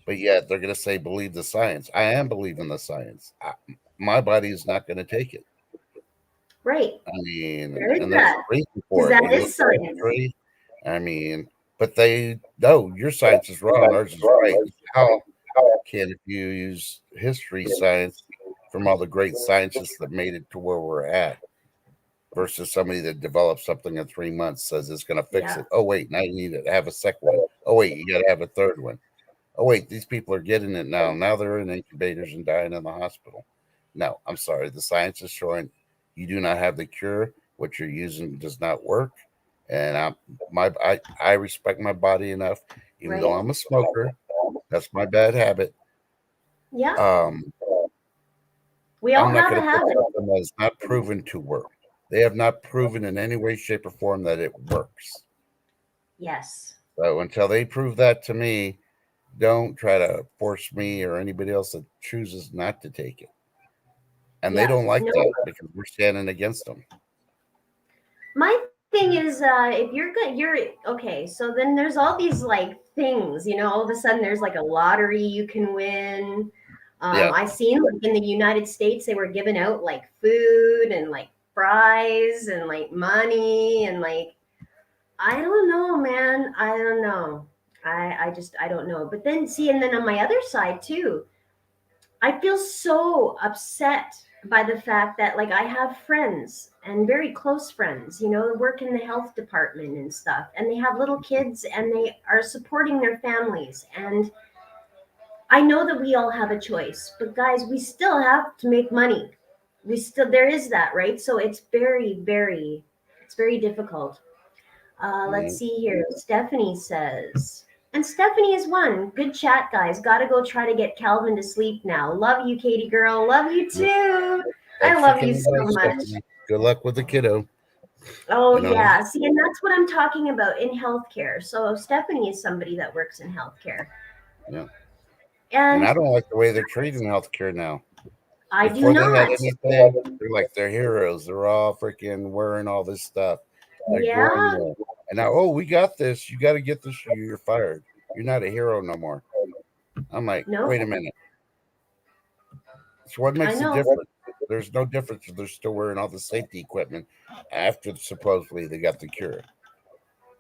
But yet they're going to say, believe the science. I am believing the science. My body is not going to take it. Right. I mean, There is and there's a that. reason Because for it. that You look is at science. history, I mean, but they no, your science is wrong. Ours is right. How can if you use history science from all the great scientists that made it to where we're at versus somebody that develops something in 3 months says it's going to fix Yeah. it. Oh wait, now you need to have a second one. Oh wait, you got to have a third one. Oh wait, these people are getting it now. Now they're in incubators and dying in the hospital. No, I'm sorry. The science is showing you do not have the cure. What you're using does not work. And I respect my body enough, even though Right. I'm a smoker. That's my bad habit. Yeah. Um, We all I'm not have a going to put habit. something that is not proven to work. They have not proven in any way, shape, or form that it works. Yes. So until they prove that to me, don't try to force me or anybody else that chooses not to take it. And they Yeah. don't like No. that because we're standing against them. My thing is, if you're good, you're okay. So then there's all these like things, all of a sudden there's like a lottery you can win. Yeah. I seen like in the United States they were giving out like food and like fries and like money and like I don't know, man. I don't know. I don't know. But then see, and then on my other side too, I feel so upset by the fact that like I have friends and very close friends, work in the health department and stuff, and they have little kids and they are supporting their families. And I know that we all have a choice, but guys, we still have to make money. There is that, right? So it's very difficult. Let's Yeah. see here. Stephanie says, and Stephanie is one. Good chat, guys. Gotta go try to get Calvin to sleep now. Love you, Katie girl. Love you Yep. too. I Thanks for love you coming so by, much. Stephanie. Good luck with the kiddo. Oh, You know. yeah. See, and that's what I'm talking about in healthcare. So, Stephanie is somebody that works in healthcare. Yeah. And I And don't like the way they're treating healthcare now. I do Before they had not. anything, they're like they're heroes. They're all freaking wearing all this stuff. They're going Yeah. there. And now, oh, we got this. You got to get this. Or you're fired. You're not a hero no more. I'm like, No, wait a minute. So what I makes the know. difference? There's no difference if they're still wearing all the safety equipment after supposedly they got the cure.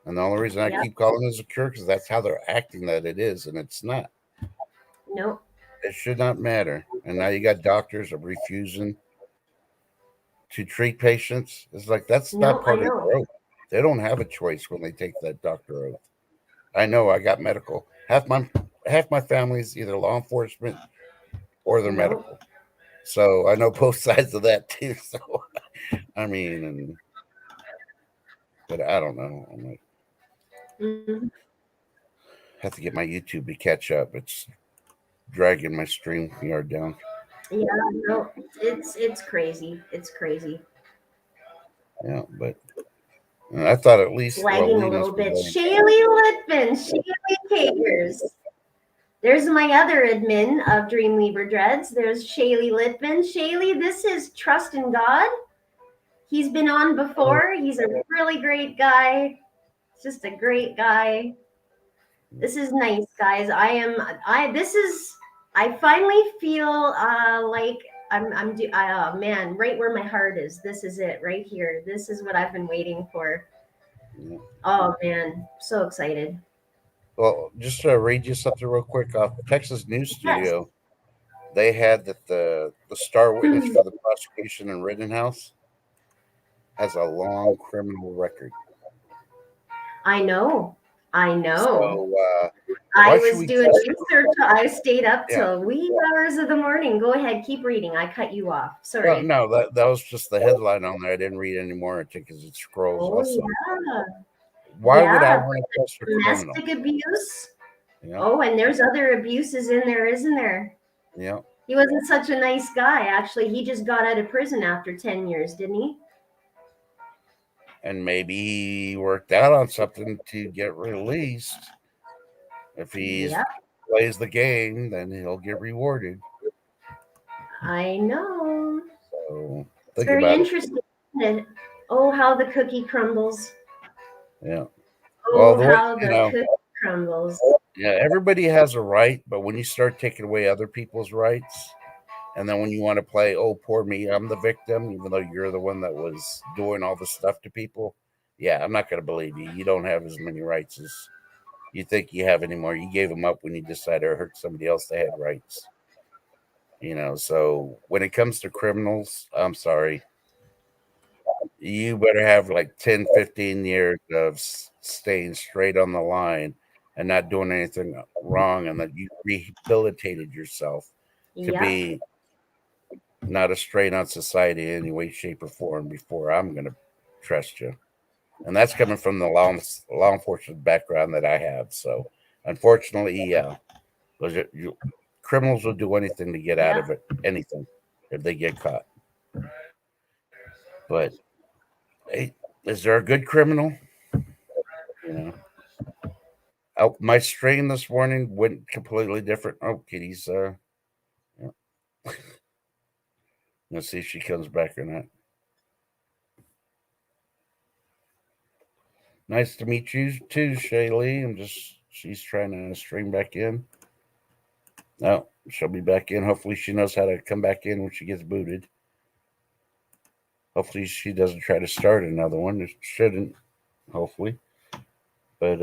And the only reason I Yep. keep calling it a cure because that's how they're acting that it is, and it's not. No. It should not matter. And now you got doctors are refusing to treat patients. It's like that's not No, I part of know. their oath. They don't have a choice when they take that doctor oath. I know I got medical. Half my family's either law enforcement or they're No. medical. So I know both sides of that too. So I mean, but I don't know. I'm like, Mhm. have to get my YouTube to catch up. It's dragging my stream yard down. Yeah, no. It's crazy. It's crazy. Yeah, but I thought at It's least lagging a Linus little was bit. letting. Shaylee Litvin, Shaylee Cagers. There's my other admin of Dreamweaver Dreads. There's Shaylee Litvin. Shaylee, this is Trust in God. He's been on before. He's a really great guy. Just a great guy. This is nice, guys. I finally feel like oh man, right where my heart is. This is it right here. This is what I've been waiting for. Yeah. Oh man, so excited. Well, just to read you something real quick off Texas News Yes. Studio, they had that the star witness for the prosecution in Rittenhouse has a long criminal record. I know. I know. So I why should was we doing trust? research. I stayed up Yeah. till wee hours of the morning. Go ahead, keep reading. I cut you off. Well, Sorry. no, that was just the headline on there. I didn't read any more because it scrolls Oh also. yeah. Why would I Yeah. want to trust a criminal? Domestic abuse. Yeah, Oh, and there's other abuses in there, isn't there? yeah. He wasn't such a nice guy. Actually, he just got out of prison after 10 years, didn't he? And maybe he worked out on something to get released. If he Yep, plays the game, then he'll get rewarded. I know. So It's think very about it. interesting, isn't it? Oh, how the cookie crumbles. Yeah. Well, Oh, the way how the cookie crumbles. yeah, everybody has a right, but when you start taking away other people's rights, and then when you want to play, oh, poor me, I'm the victim, even though you're the one that was doing all the stuff to people, yeah, I'm not going to believe you. You don't have as many rights as you think you have anymore. You gave them up when you decided to hurt somebody else that had rights. So when it comes to criminals, I'm sorry, you better have like 10, 15 years of staying straight on the line and not doing anything wrong, and that you rehabilitated yourself to Yep. be not a strain on society in any way, shape, or form before I'm going to trust you. And that's coming from the law enforcement background that I have. So, unfortunately, yeah, criminals will do anything to get out Yep. of it, anything, if they get caught. But hey, is there a good criminal? You know, oh, my strain this morning went completely different. Oh, Kitty's, yeah. Let's see if she comes back or not. Nice to meet you too, Shaylee. She's trying to stream back in. No, she'll be back in. Hopefully, she knows how to come back in when she gets booted. Hopefully, she doesn't try to start another one. It shouldn't, hopefully. But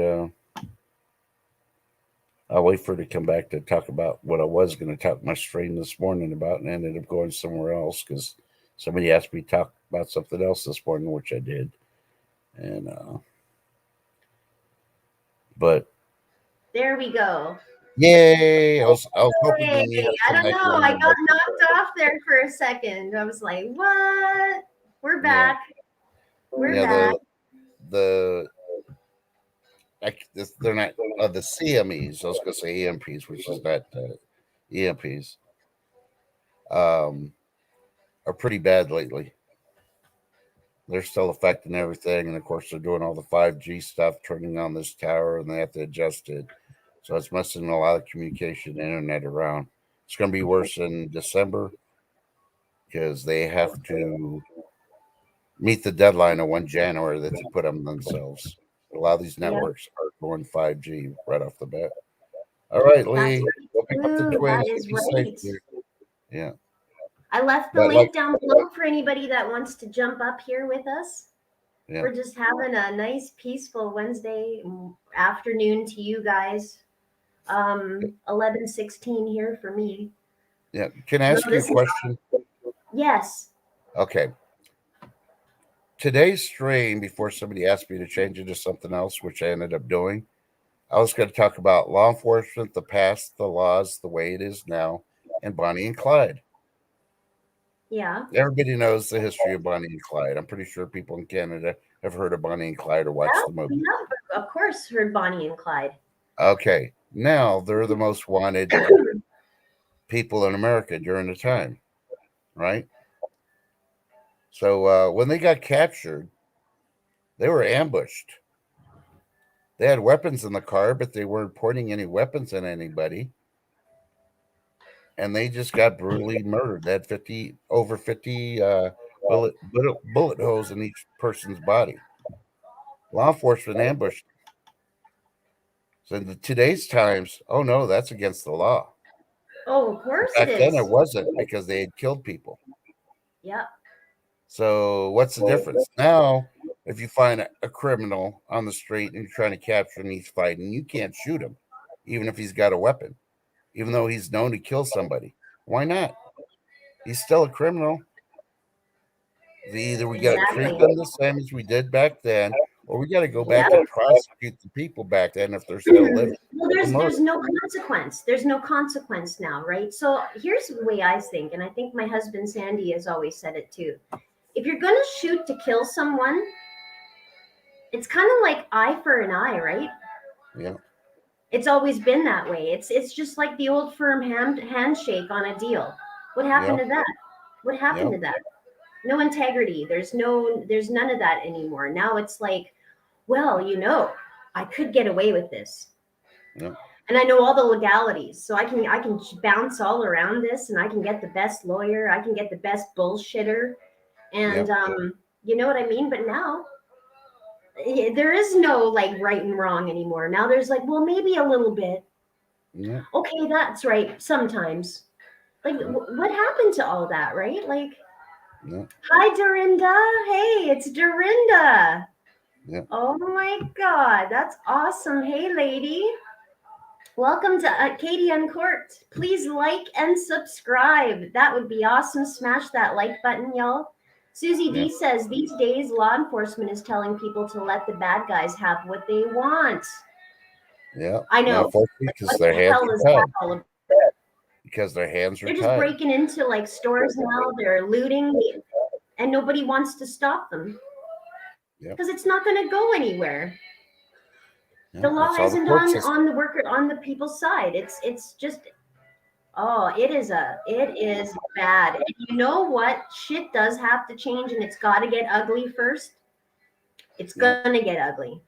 I'll wait for her to come back to talk about what I was going to talk my strain this morning about, and ended up going somewhere else because somebody asked me to talk about something else this morning, which I did. And but There we go. yay! I was hoping Hey, then you have I some don't nice know. I random got like knocked off there for a second. I was like, what? We're yeah, back. We're yeah. back. The they're not the CMEs. I was going to say EMPs, which is not EMPs. Um, are pretty bad lately. They're still affecting everything, and of course they're doing all the 5G stuff, turning on this tower, and they have to adjust it. So it's messing a lot of communication, internet around. It's going to be worse in December because they have to meet the deadline of 1 January that they put on themselves. A lot of these Yep. networks are going 5G right off the bat. All right, That's Lee. Go pick up the true. That twins. is Be safe, right. dear. Yeah. I left the But like, link down below for anybody that wants to jump up here with us. yeah, We're just having a nice, peaceful Wednesday afternoon to you guys. 11:16 here for me. yeah. Can I No, ask you a this is question? yes. Okay. Today's stream, before somebody asked me to change it to something else, which I ended up doing, I was going to talk about law enforcement, the past, the laws, the way it is now, and Bonnie and Clyde. Yeah. Everybody knows the history of Bonnie and Clyde. I'm pretty sure people in Canada have heard of Bonnie and Clyde or watched the movie. Yeah. Of course, heard Bonnie and Clyde. Okay. Now they're the most wanted people in America during the time, right? So when they got captured, they were ambushed. They had weapons in the car, but they weren't pointing any weapons at anybody. And they just got brutally murdered. They had over 50 bullet holes in each person's body. Law enforcement ambushed. So in today's times, oh no, that's against the law. Oh, of course it Back then, it is. wasn't because they had killed people. Yep. So what's the difference now? If you find a criminal on the street and you're trying to capture him, he's fighting, you can't shoot him, even if he's got a weapon, even though he's known to kill somebody. Why not? He's still a criminal. Either we got to treat Exactly. them the same as we did back then, or we got to go back Yep. and prosecute the people back then if they're still living Well, for murder. there's no consequence. There's no consequence now, right? So here's the way I think, and I think my husband Sandy has always said it too. If you're gonna shoot to kill someone, it's kind of like eye for an eye, right? Yeah, It's always been that way. It's just like the old firm handshake on a deal. What happened yeah, to that? What happened yeah, to that? No integrity. There's none of that anymore. Now it's like, well, I could get away with this. yeah, And I know all the legalities. So I can bounce all around this and I can get the best lawyer, I can get the best bullshitter. yeah, And you know what I mean? But now there is no like right and wrong anymore. Now there's like, well, maybe a little bit. yeah, Okay, that's right. Sometimes. Like, yeah, what happened to all that, right? Like, yeah, hi, Dorinda. Hey, it's Dorinda. Yeah. Oh my God, that's awesome. Hey, lady. Welcome to Katie Uncorked. Please like and subscribe. That would be awesome. Smash that like button, y'all. Susie Yeah. D says these days law enforcement is telling people to let the bad guys have what they want. Yeah. I know. Unfortunately, Like, because what their the hands hell are is that tied. all about? Because their hands are They're just tied. breaking into like stores now. They're looting, and nobody wants to stop them Yep. because it's not going to go anywhere. Yeah, The law that's all the isn't court on system. the worker on the people's side. It's just it is bad. And you know what? Shit does have to change, and it's got to get ugly first. It's Yep. gonna get ugly,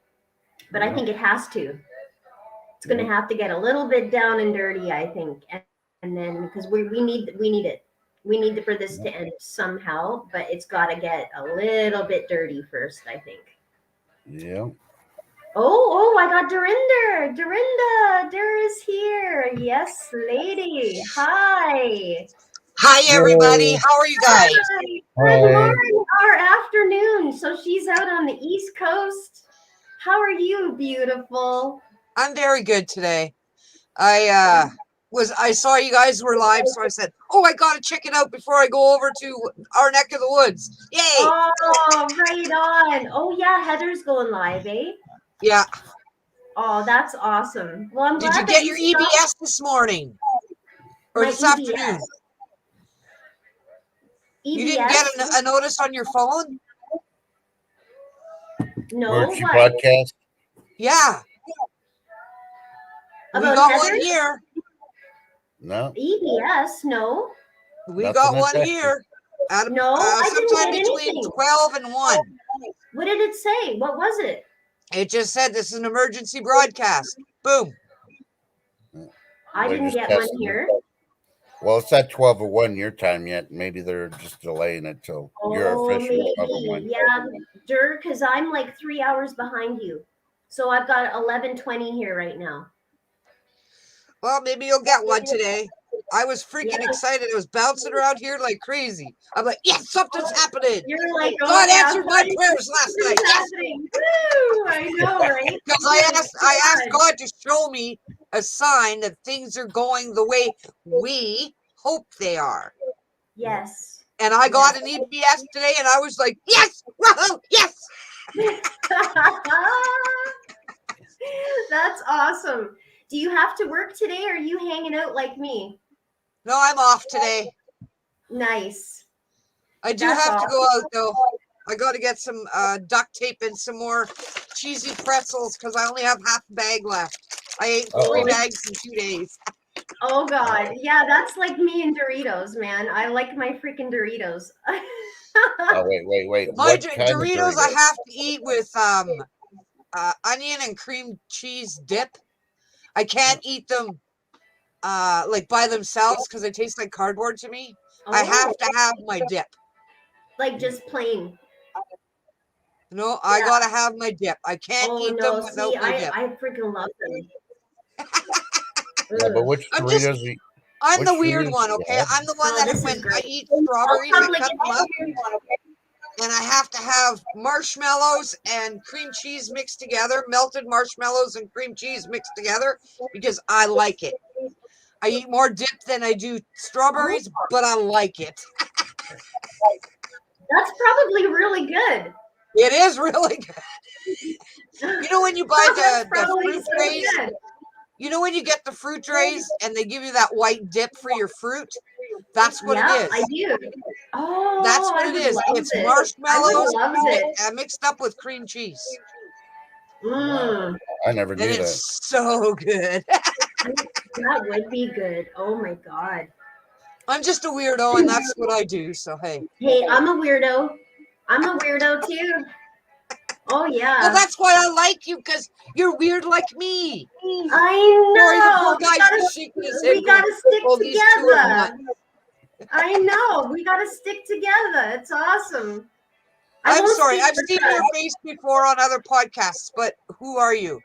but I Yep. think it has to. It's gonna Yep. have to get a little bit down and dirty, I think, and then because we need it. We need for this to end somehow, but it's got to get a little bit dirty first, I think. Yeah. Oh, I got Dorinder. Dorinda, Dur is here. Yes, lady. Hi. Hi, everybody. Yay. How are you guys? Hi. Good Hi. morning or afternoon. So she's out on the East Coast. How are you, beautiful? I'm very good today. I saw you guys were live, so I said, "Oh, I gotta check it out before I go over to our neck of the woods." Yay! Oh, right on. Oh, yeah, Heather's going live, eh? Yeah. Oh, that's awesome. Well, I'm Did you glad that get you your stopped EBS this morning or my this afternoon? EBS. You didn't get EBS? a notice on your phone? No, Where'd you what? broadcast? Yeah. We About got one Heather's? here. No. EBS? No. We Nothing got in one Texas. here at No, I didn't sometime get between anything. 12 and 1. What did it say? What was it? It just said this is an emergency broadcast. Boom. I They're didn't just get one testing here. it. Well, it's at 12:01 your time yet. Maybe they're just delaying it till your Oh, official maybe. 12:01. Yeah, Dur, because I'm like 3 hours behind you. So I've got 11:20 here right now. Well, maybe you'll get one today. I was freaking Yeah. excited. I was bouncing around here like crazy. I'm like, yes, something's happening. You're like, oh God yeah, answered my prayers last night. what's Yes, happening? Woo! I know, right? because I asked God to show me a sign that things are going the way we hope they are. Yes. And I got an EBS today, and I was like, yes, woohoo, yes. That's awesome. Do you have to work today or are you hanging out like me? No, I'm off today. Nice. I do That's have to go awesome. out though. I got to get some duct tape and some more cheesy pretzels because I only have half a bag left. I ate 3 bags in 2 days. Oh God. Yeah, that's like me and Doritos, man. I like my freaking Doritos. Oh, wait. My What kind of Doritos I have to eat with onion and cream cheese dip. I can't eat them like by themselves because they taste like cardboard to me. I have to have my dip. Like just plain. No, I gotta have my dip. I can't Oh eat no, them without see, my dip. I freaking love them. Yeah, but which Doritos? I'm which the weird Doritos one, do you okay? have? I'm the one Oh, that this is when I great. eat strawberries, I Public cut them up, and I have to have marshmallows and cream cheese mixed together, melted marshmallows and cream cheese mixed together, because I like it. I eat more dip than I do strawberries, but I like it. That's probably really good. It is really good. You know when you buy That's the probably fruit so trays? good. You know when you get the fruit trays and they give you that white dip for your fruit? That's what it Yeah, is. I do. Oh, That's what I it would is. love It's it. marshmallows I would love it. mixed up with cream cheese. Mm, I never And knew that. it's so good. that would be good. Oh my God. I'm just a weirdo and that's what I do. So, hey. Hey, I'm a weirdo. I'm a weirdo too. Oh Well, yeah. that's why I like you because you're weird like me. I Sorry, the poor know. guy's just shaking his head We going, gotta stick oh, these two are nuts. together. I know. We gotta stick together. It's awesome. I'm won't sorry. speak I've for seen her. your face before on other podcasts, but who are you?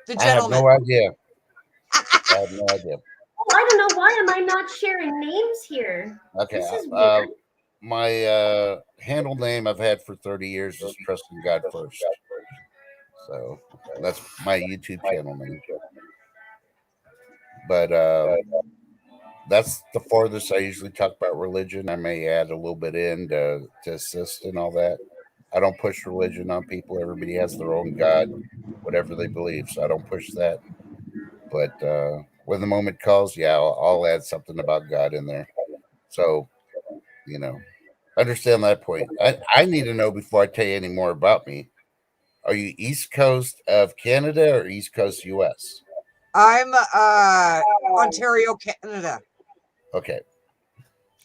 The I have gentleman. no idea. I have no idea. Oh, I don't know. Why am I not sharing names here? Okay. This is weird. my handle name I've had for 30 years is Trusting God First. So that's my YouTube channel name. But that's the farthest I usually talk about religion. I may add a little bit in to assist and all that. I don't push religion on people. Everybody has their own God, whatever they believe. So I don't push that. But when the moment calls, yeah, I'll add something about God in there. So, you know, understand that point. I need to know before I tell you any more about me. Are you East Coast of Canada or East Coast US? I'm Ontario, Canada. Okay.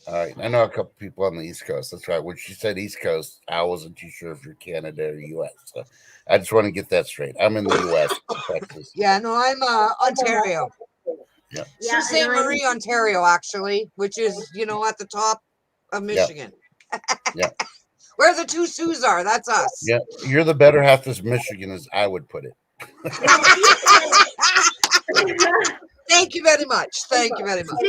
All right. I know a couple people on the East Coast. That's right. When she said East Coast, I wasn't too sure if you're Canada or US. So I just want to get that straight. I'm in the US, Texas. Yeah, no, I'm Ontario. Yeah. Yeah, Sault and Ste. Marie, Ontario, actually, which is, at the top of Michigan. Yeah. Where the two Sioux are, that's us. Yeah. You're the better half of Michigan, as I would put it. Thank you very much. Thank you very much.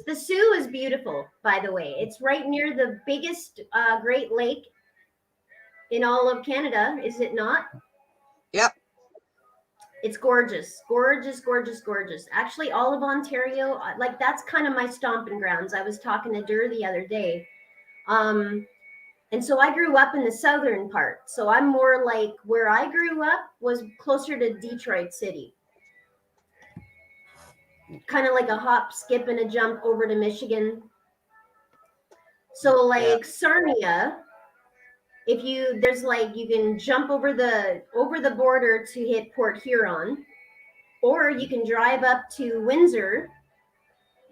The Sioux is beautiful, by the way. It's right near the biggest Great Lake in all of Canada, is it not? Yep. It's gorgeous, gorgeous, gorgeous, gorgeous. Actually, all of Ontario, like that's kind of my stomping grounds. I was talking to Dur the other day. And so I grew up in the southern part. So I'm more like where I grew up was closer to Detroit City. Kind of like a hop, skip, and a jump over to Michigan. So like Sarnia, if there's like you can jump over the border to hit Port Huron, or you can drive up to Windsor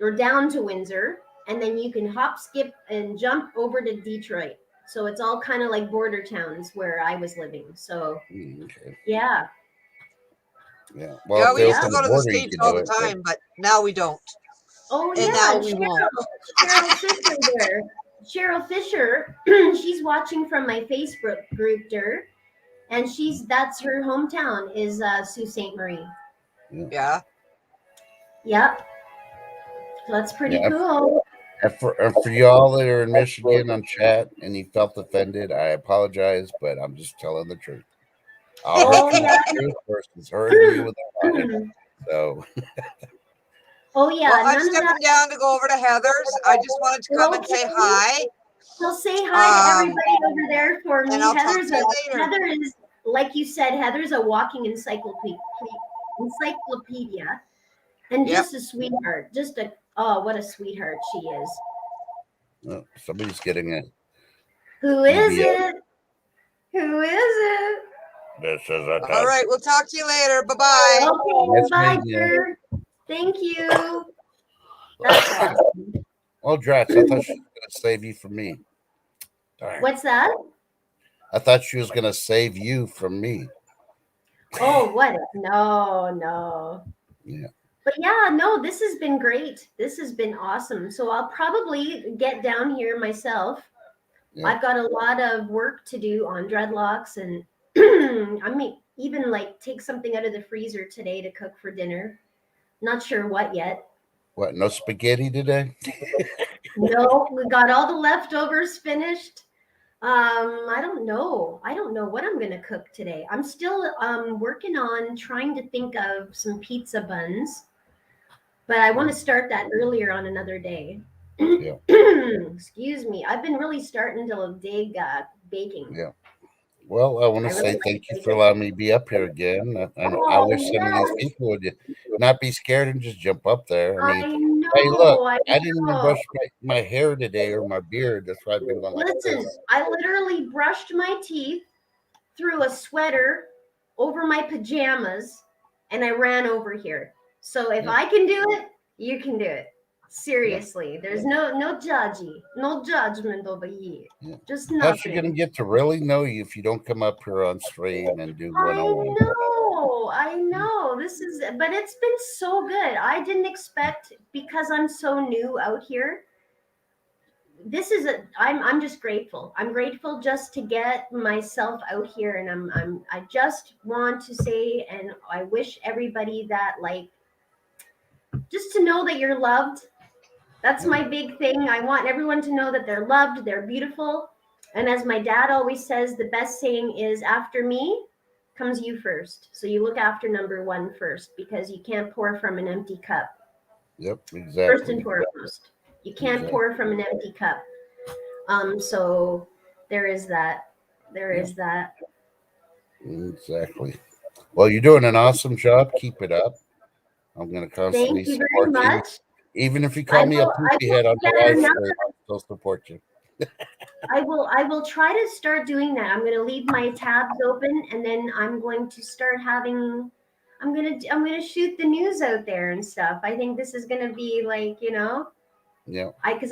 or down to Windsor, and then you can hop, skip, and jump over to Detroit. So it's all kind of like border towns where I was living. So Okay. yeah. Yeah. Well, if we they used to open go the to the border, you States can all do the it. time, but now we don't. Oh And yeah, now we won't. Cheryl Fisher there. Cheryl Fisher, she's watching from my Facebook group, Dur, and that's her hometown is Sault Ste. Marie. Yeah. Yep. So that's pretty Yeah. cool. And for y'all that are in Michigan on chat and you felt offended, I apologize, but I'm just telling the truth. I'll hurt you with the truth versus hurting you with a lie. So. Oh yeah. Well, I'm stepping down to go over to Heather's. I just wanted to come and say hi. Well, say hi to everybody over there for me. And I'll talk to you later. Heather is, like you said, Heather's a walking encyclopedia, and just a sweetheart. What a sweetheart she is. Oh, somebody's getting it. Who is it? Who is it? This is a All right, we'll talk to you later. Bye-bye. Okay, bye, Dur. Thank you. That's awesome. Oh, Drats, I thought she was going to save you from me. Darn. What's that? I thought she was going to save you from me. Oh, what? No. Yeah. But yeah, no, this has been great. This has been awesome. So I'll probably get down here myself. Yeah. I've got a lot of work to do on dreadlocks, and I may even like take something out of the freezer today to cook for dinner. Not sure what yet. What, no spaghetti today? No, we got all the leftovers finished. I don't know what I'm gonna cook today. I'm still working on trying to think of some pizza buns, but I want to start that earlier on another day. Yeah. Excuse me. I've been really starting to dig baking. Yeah. Well, I want to say thank you for allowing me to be up here again. I wish some of these people would not be scared and just jump up there. I mean, hey, look, I didn't even brush my hair today or my beard. That's why I've been going like this. I literally brushed my teeth, threw a sweater over my pajamas, and I ran over here. So if I can do it, you can do it. Seriously, there's no judgment over here. Yeah. Just nothing. How's she gonna get to really know you if you don't come up here on stream and do one-on-one? I know. But it's been so good. I didn't expect, because I'm so new out here. I'm just grateful. I'm grateful just to get myself out here, and I just want to say, and I wish everybody that, like, just to know that you're loved. That's my big thing. I want everyone to know that they're loved, they're beautiful. And as my dad always says, the best saying is, after me comes you first. So you look after number one first, because you can't pour from an empty cup. Yep, First exactly. and foremost, you can't Exactly. pour from an empty cup. So there is that. There Yeah. is that. Exactly. Well, you're doing an awesome job. Keep it up. I'm going to constantly Thank you very support you. much. Even if you I call me a will. I poopy will. head on the Yeah. live Now stream, I'll still support you. I will. I will try to start doing that. I'm going to leave my tabs open, and then I'm going to start having. I'm gonna shoot the news out there and stuff. I think this is gonna be like, Yeah. because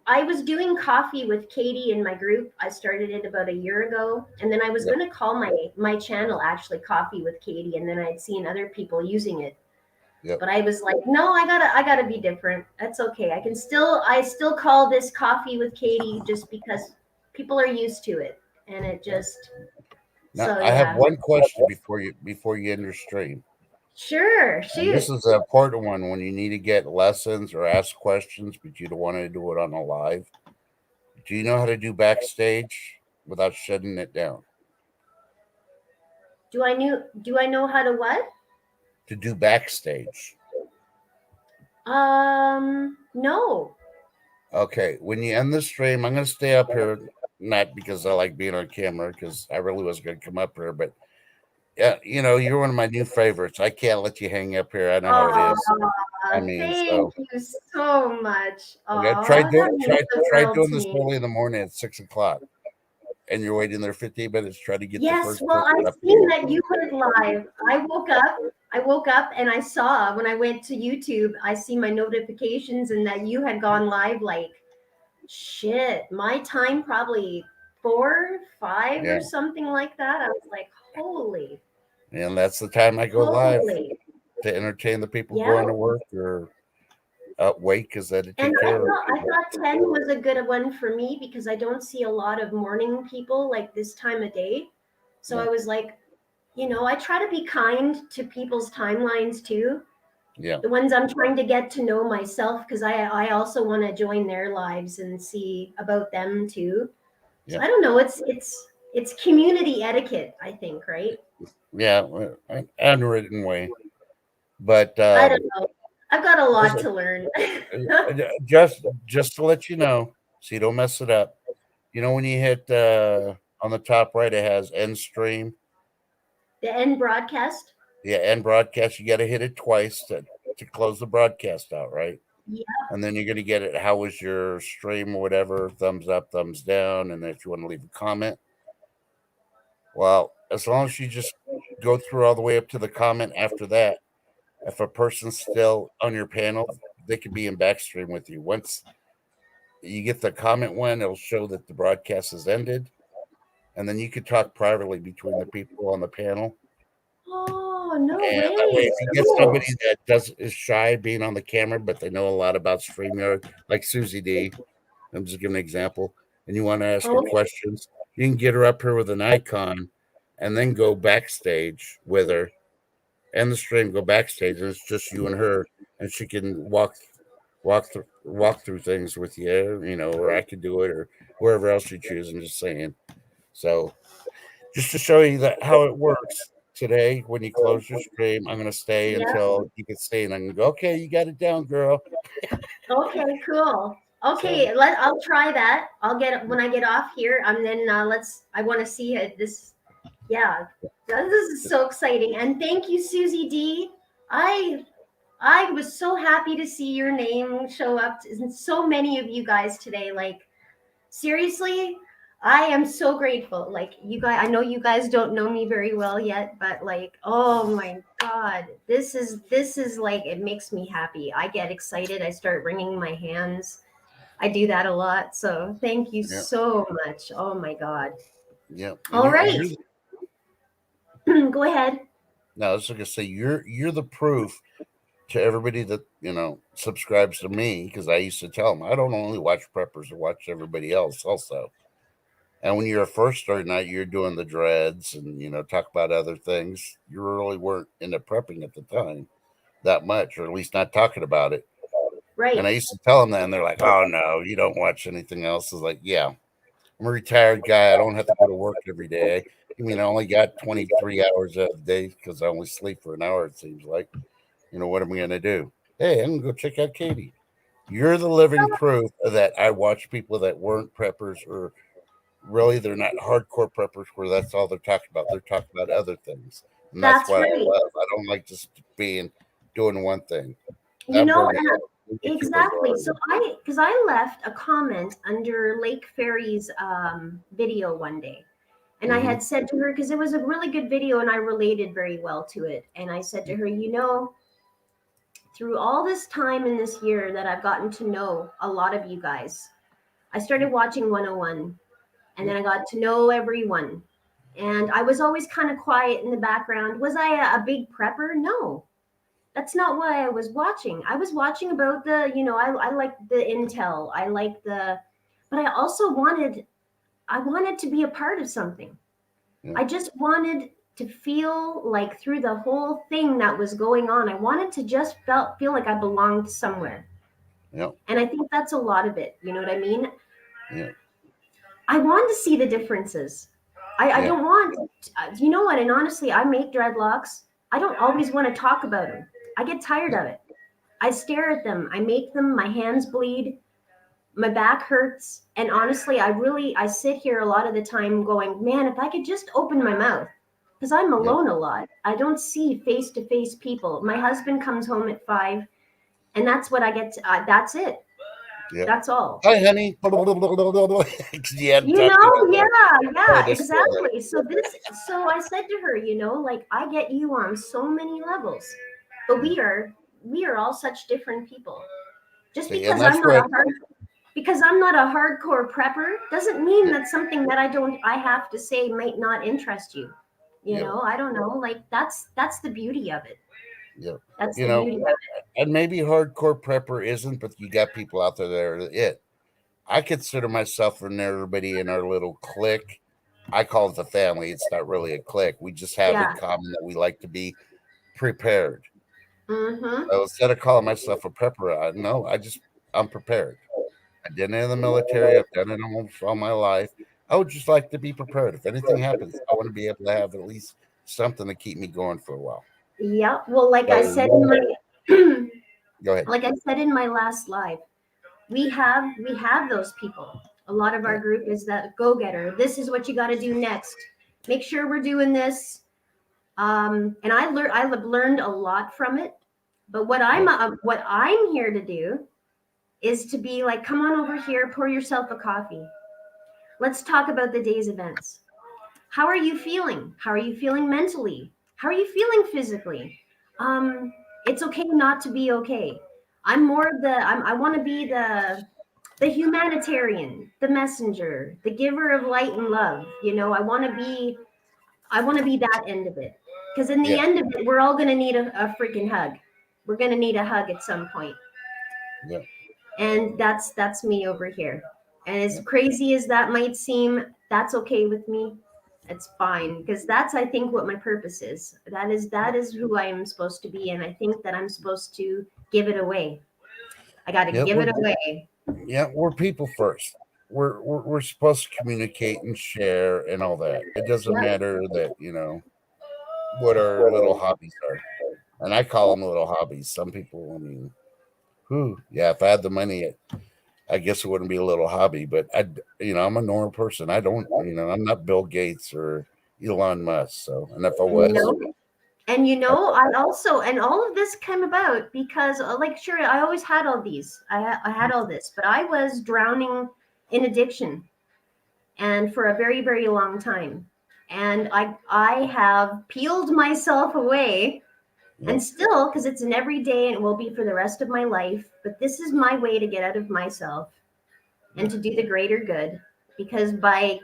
I was doing coffee with Katie in my group. I started it about a year ago, and then I was Yep. gonna call my channel actually Coffee with Katie, and then I'd seen other people using it. Yep. But I was like, no, I gotta be different. That's okay. I still call this Coffee with Katie, just because people are used to it, and it just. Now, So I have yeah, one question before you end your stream. sure, And this shoot. is an important one when you need to get lessons or ask questions, but you don't want to do it on a live. Do you know how to do backstage without shutting it down? Do I know how to what? To do backstage. No. Okay, when you end the stream, I'm going to stay up here, not because I like being on camera, because I really was going to come up here, but yeah, you're one of my new favorites. I can't let you hang up here. I know how it Aw, is. I mean, thank so you so much. okay, try Aw, do that try means the try world doing to this me. early in the morning at 6 o'clock, and you're waiting there 15 minutes. Try to get the Yes, first well, person I up seen here. that you went live. I woke up and I saw when I went to YouTube, I see my notifications and that you had gone live like shit. My time probably 4, 5 or Yeah, something like that. I was like, holy, and that's the time I go live holy. to entertain the people Yeah. going to work or wait because I had to And take care of I people. thought 10 was a good one for me because I don't see a lot of morning people like this time of day. So Yeah, I was like, I try to be kind to people's timelines too. yeah, The ones I'm trying to get to know myself, because I also want to join their lives and see about them too. So yeah, I don't know. It's community etiquette, I think, right? yeah. Unwritten way, but I don't know. I've got a just lot to learn. just to let you know, so you don't mess it up. When you hit on the top right, it has end stream. The end broadcast. Yeah, end broadcast. You got to hit it twice to close the broadcast out, right? Yeah. And then you're going to get it. How was your stream or whatever? Thumbs up, thumbs down. And then if you want to leave a comment, well, as long as you just go through all the way up to the comment after that, if a person's still on your panel, they could be in backstream with you. Once you get the comment one, it'll show that the broadcast has ended. And then you could talk privately between the people on the panel. Oh, no And that way, way. if you get Cool. somebody that is shy being on the camera, but they know a lot about StreamYard, like Susie D, I'm just giving an example, and you want to ask her Okay. questions, you can get her up here with an icon and then go backstage with her and the stream, go backstage, and it's just you and her, and she can walk through things with you, or I could do it, or wherever else you choose. I'm just saying. So just to show you that how it works today, when you close your stream, I'm going to stay Yeah. until you can stay, and I can go, okay, you got it down, girl. Okay, cool. So Okay, I'll try that. I'll get when I get off here. And then I want to see it. Yeah, this is so exciting. And thank you, Susie D. I I was so happy to see your name show up in so many of you guys today. Like, seriously, I am so grateful. Like, you guys, I know you guys don't know me very well yet, but like, oh my God, this is like, it makes me happy. I get excited. I start wringing my hands. I do that a lot. So thank you yeah, so much. Oh my God. yeah, and All right. you're Go ahead. now. I was going to say you're the proof to everybody that subscribes to me, because I used to tell them I don't only watch preppers, I watch everybody else also. And when you're a first starting out, you're doing the dreads and talk about other things. You really weren't into prepping at the time that much, or at least not talking about it. Right. And I used to tell them that, and they're like, "Oh no, you don't watch anything else." I was like, "Yeah, I'm a retired guy. I don't have to go to work every day. You mean I only got 23 hours of the day because I only sleep for an hour? It seems like. What am I going to do? Hey, I'm going to go check out Katie. You're the living proof that I watch people that weren't preppers, or really they're not hardcore preppers where that's all they're talking about. They're talking about other things. And that's That's what I right. love. I don't like just doing one thing. You That know, burns and out. You get too exactly. So bombarded. because I left a comment under Lake Fairy's video one day. And I Hmm. had said to her, because it was a really good video and I related very well to it. And I said to her, through all this time in this year that I've gotten to know a lot of you guys, I started watching 101 and then I got to know everyone. And I was always kind of quiet in the background. Was I a big prepper? No, that's not why I was watching. I was watching about I like the intel. I like but I also I wanted to be a part of something. Yeah. I just wanted to feel like through the whole thing that was going on, I wanted to just feel like I belonged somewhere. Yeah. And I think that's a lot of it. You know what I mean? Yeah. I want to see the differences. I Yeah. don't want, you know what? And honestly, I make dreadlocks. I don't always want to talk about them. I get tired of it. I stare at them. I make them. My hands bleed. My back hurts. And honestly, I sit here a lot of the time going, man, if I could just open my mouth, because I'm Yeah. alone a lot. I don't see face to face people. My husband comes home at 5, and that's what I get. That's it. Yeah. That's all. Hi, honey. 'Cause you hadn't You talked to know, them. yeah, Just exactly. So I said to her, like I get you on so many levels, but we are all such different people. Just see, and that's what. because I'm not a hardcore prepper doesn't mean that something that I have to say might not interest you. Yeah. I don't know. Like that's the beauty of it. Yeah. That's You the know, beauty of it. and maybe hardcore prepper isn't, but you got people out there that are it. I consider myself and everybody in our little clique. I call it the family. It's not really a clique. We just have in Yeah. common that we like to be prepared. Mm-hmm. So instead of calling myself a prepper, I'm prepared. I did it in the military. I've done it almost all my life. I would just like to be prepared. If anything happens, I want to be able to have at least something to keep me going for a while. Yeah. Well, like I So said in my go ahead. like I said in my last live, we have those people. A lot of our Yeah. group is that go-getter. This is what you got to do next. Make sure we're doing this. And I've learned a lot from it. But what I'm here to do is to be like, come on over here, pour yourself a coffee. Let's talk about the day's events. How are you feeling? How are you feeling mentally? How are you feeling physically? It's okay not to be okay. I'm more of I want to be the humanitarian, the messenger, the giver of light and love. I want to be that end of it. Because in the Yeah. end of it, we're all gonna need a freaking hug. We're gonna need a hug at some point. Yeah. And that's me over here. And as crazy as that might seem, that's okay with me. It's fine because that's I think what my purpose is. That is who I am supposed to be, and I think that I'm supposed to give it away. I got to Yeah. give it away. We're people first. We're supposed to communicate and share and all that. It doesn't Yep. matter that what our little hobbies are, and I call them little hobbies. Some people, I mean, yeah. If I had the money, I guess it wouldn't be a little hobby. But I'm a normal person. I don't, I'm not Bill Gates or Elon Musk. So, and if I was, No. And I also, and all of this came about because, like, sure, I always had all these. I had all this, but I was drowning in addiction, and for a very, very long time. And I have peeled myself away, and still, because it's an everyday and it will be for the rest of my life. But this is my way to get out of myself and to do the greater good, because by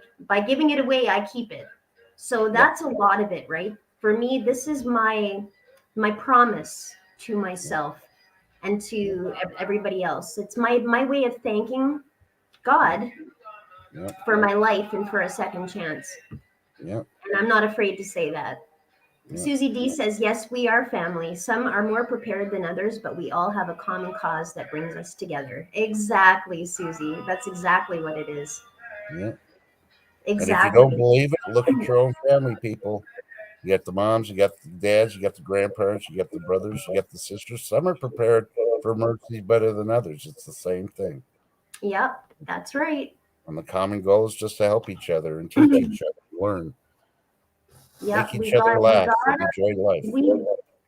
giving it away, I keep it. So that's a lot of it, right? For me, this is my promise to myself and to everybody else. It's my way of thanking God for my life and for a second chance. yeah. And I'm not afraid to say that. Susie D says, yes, we are family. Some are more prepared than others, but we all have a common cause that brings us together. Exactly, Susie. That's exactly what it is. Yeah. And if you Exactly. don't believe it, look at your own family, people. You got the moms, you got the dads, you got the grandparents, you got the brothers, you got the sisters. Some are prepared for emergencies better than others. It's the same thing. Yep, that's right. And the common goal is just to help each other and teach each other, learn, make Yep, each other laugh, and enjoy life.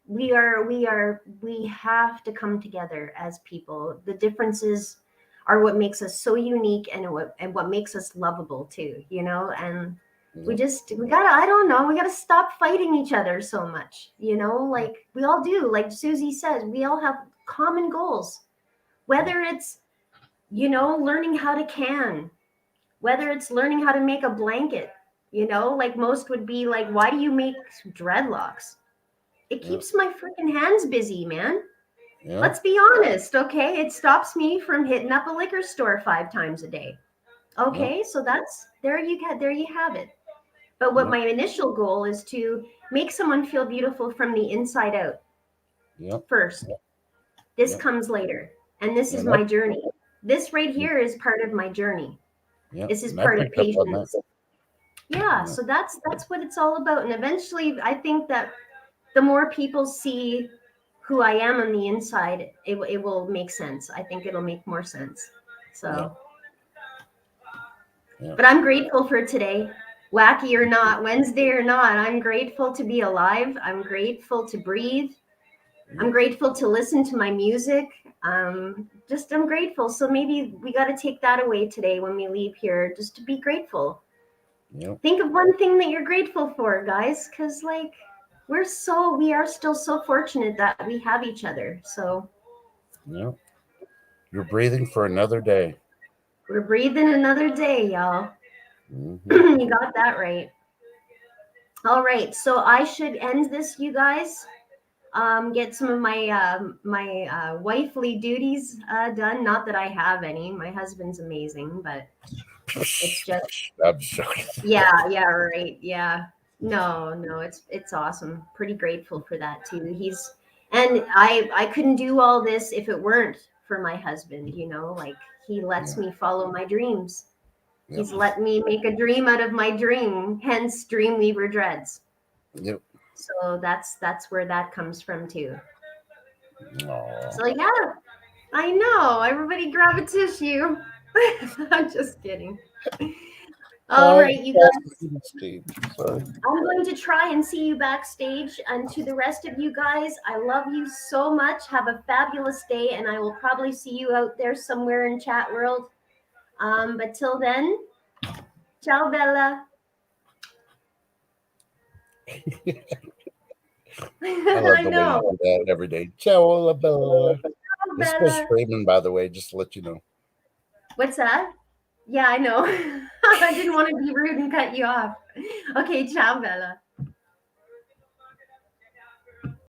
We have to come together as people. The differences are what makes us so unique, and what makes us lovable too, and we gotta, I don't know, we gotta stop fighting each other so much, like we all do. Like Susie says, we all have common goals, whether it's learning how to can, whether it's learning how to make a blanket, like most would be like, why do you make dreadlocks? It keeps my freaking hands busy, man. Yeah. Let's be honest, okay? It stops me from hitting up a liquor store 5 times a day. Okay, so that's there you have it. But what my initial goal is to make someone feel beautiful from the inside out. First. This comes later. And this is my journey. This right here is part of my journey. This is part of patience. Yeah, so that's what it's all about. And eventually I think that the more people see who I am on the inside, it will make sense. I think it'll make more sense. So, but I'm grateful for today. Wacky or not, Wednesday or not, I'm grateful to be alive. I'm grateful to breathe. I'm grateful to listen to my music. I'm grateful. So maybe we got to take that away today when we leave here, just to be grateful. Think of one thing that you're grateful for, guys, because like we are still so fortunate that we have each other. So you're breathing for another day. We're breathing another day, y'all. You got that right. All right, so I should end this, you guys. Get some of my wifely duties done. Not that I have any. My husband's amazing, but it's just. I'm joking. Yeah, right. Yeah. No, it's awesome. Pretty grateful for that too. And I couldn't do all this if it weren't for my husband, like he lets me follow my dreams. He's let me make a dream out of my dream, hence Dreamweaver Dreads. Yep. So that's where that comes from too. Aww. So yeah, I know. Everybody grab a tissue. I'm just kidding. All right, you guys. I'm going to try and see you backstage. And to the rest of you guys, I love you so much. Have a fabulous day, and I will probably see you out there somewhere in chat world. But till then, ciao, Bella. I love the way you do that every day. Ciao, Bella. This was Freeman, by the way, just to let you know. What's that? Yeah, I know. I didn't want to be rude and cut you off. Okay, ciao, Bella.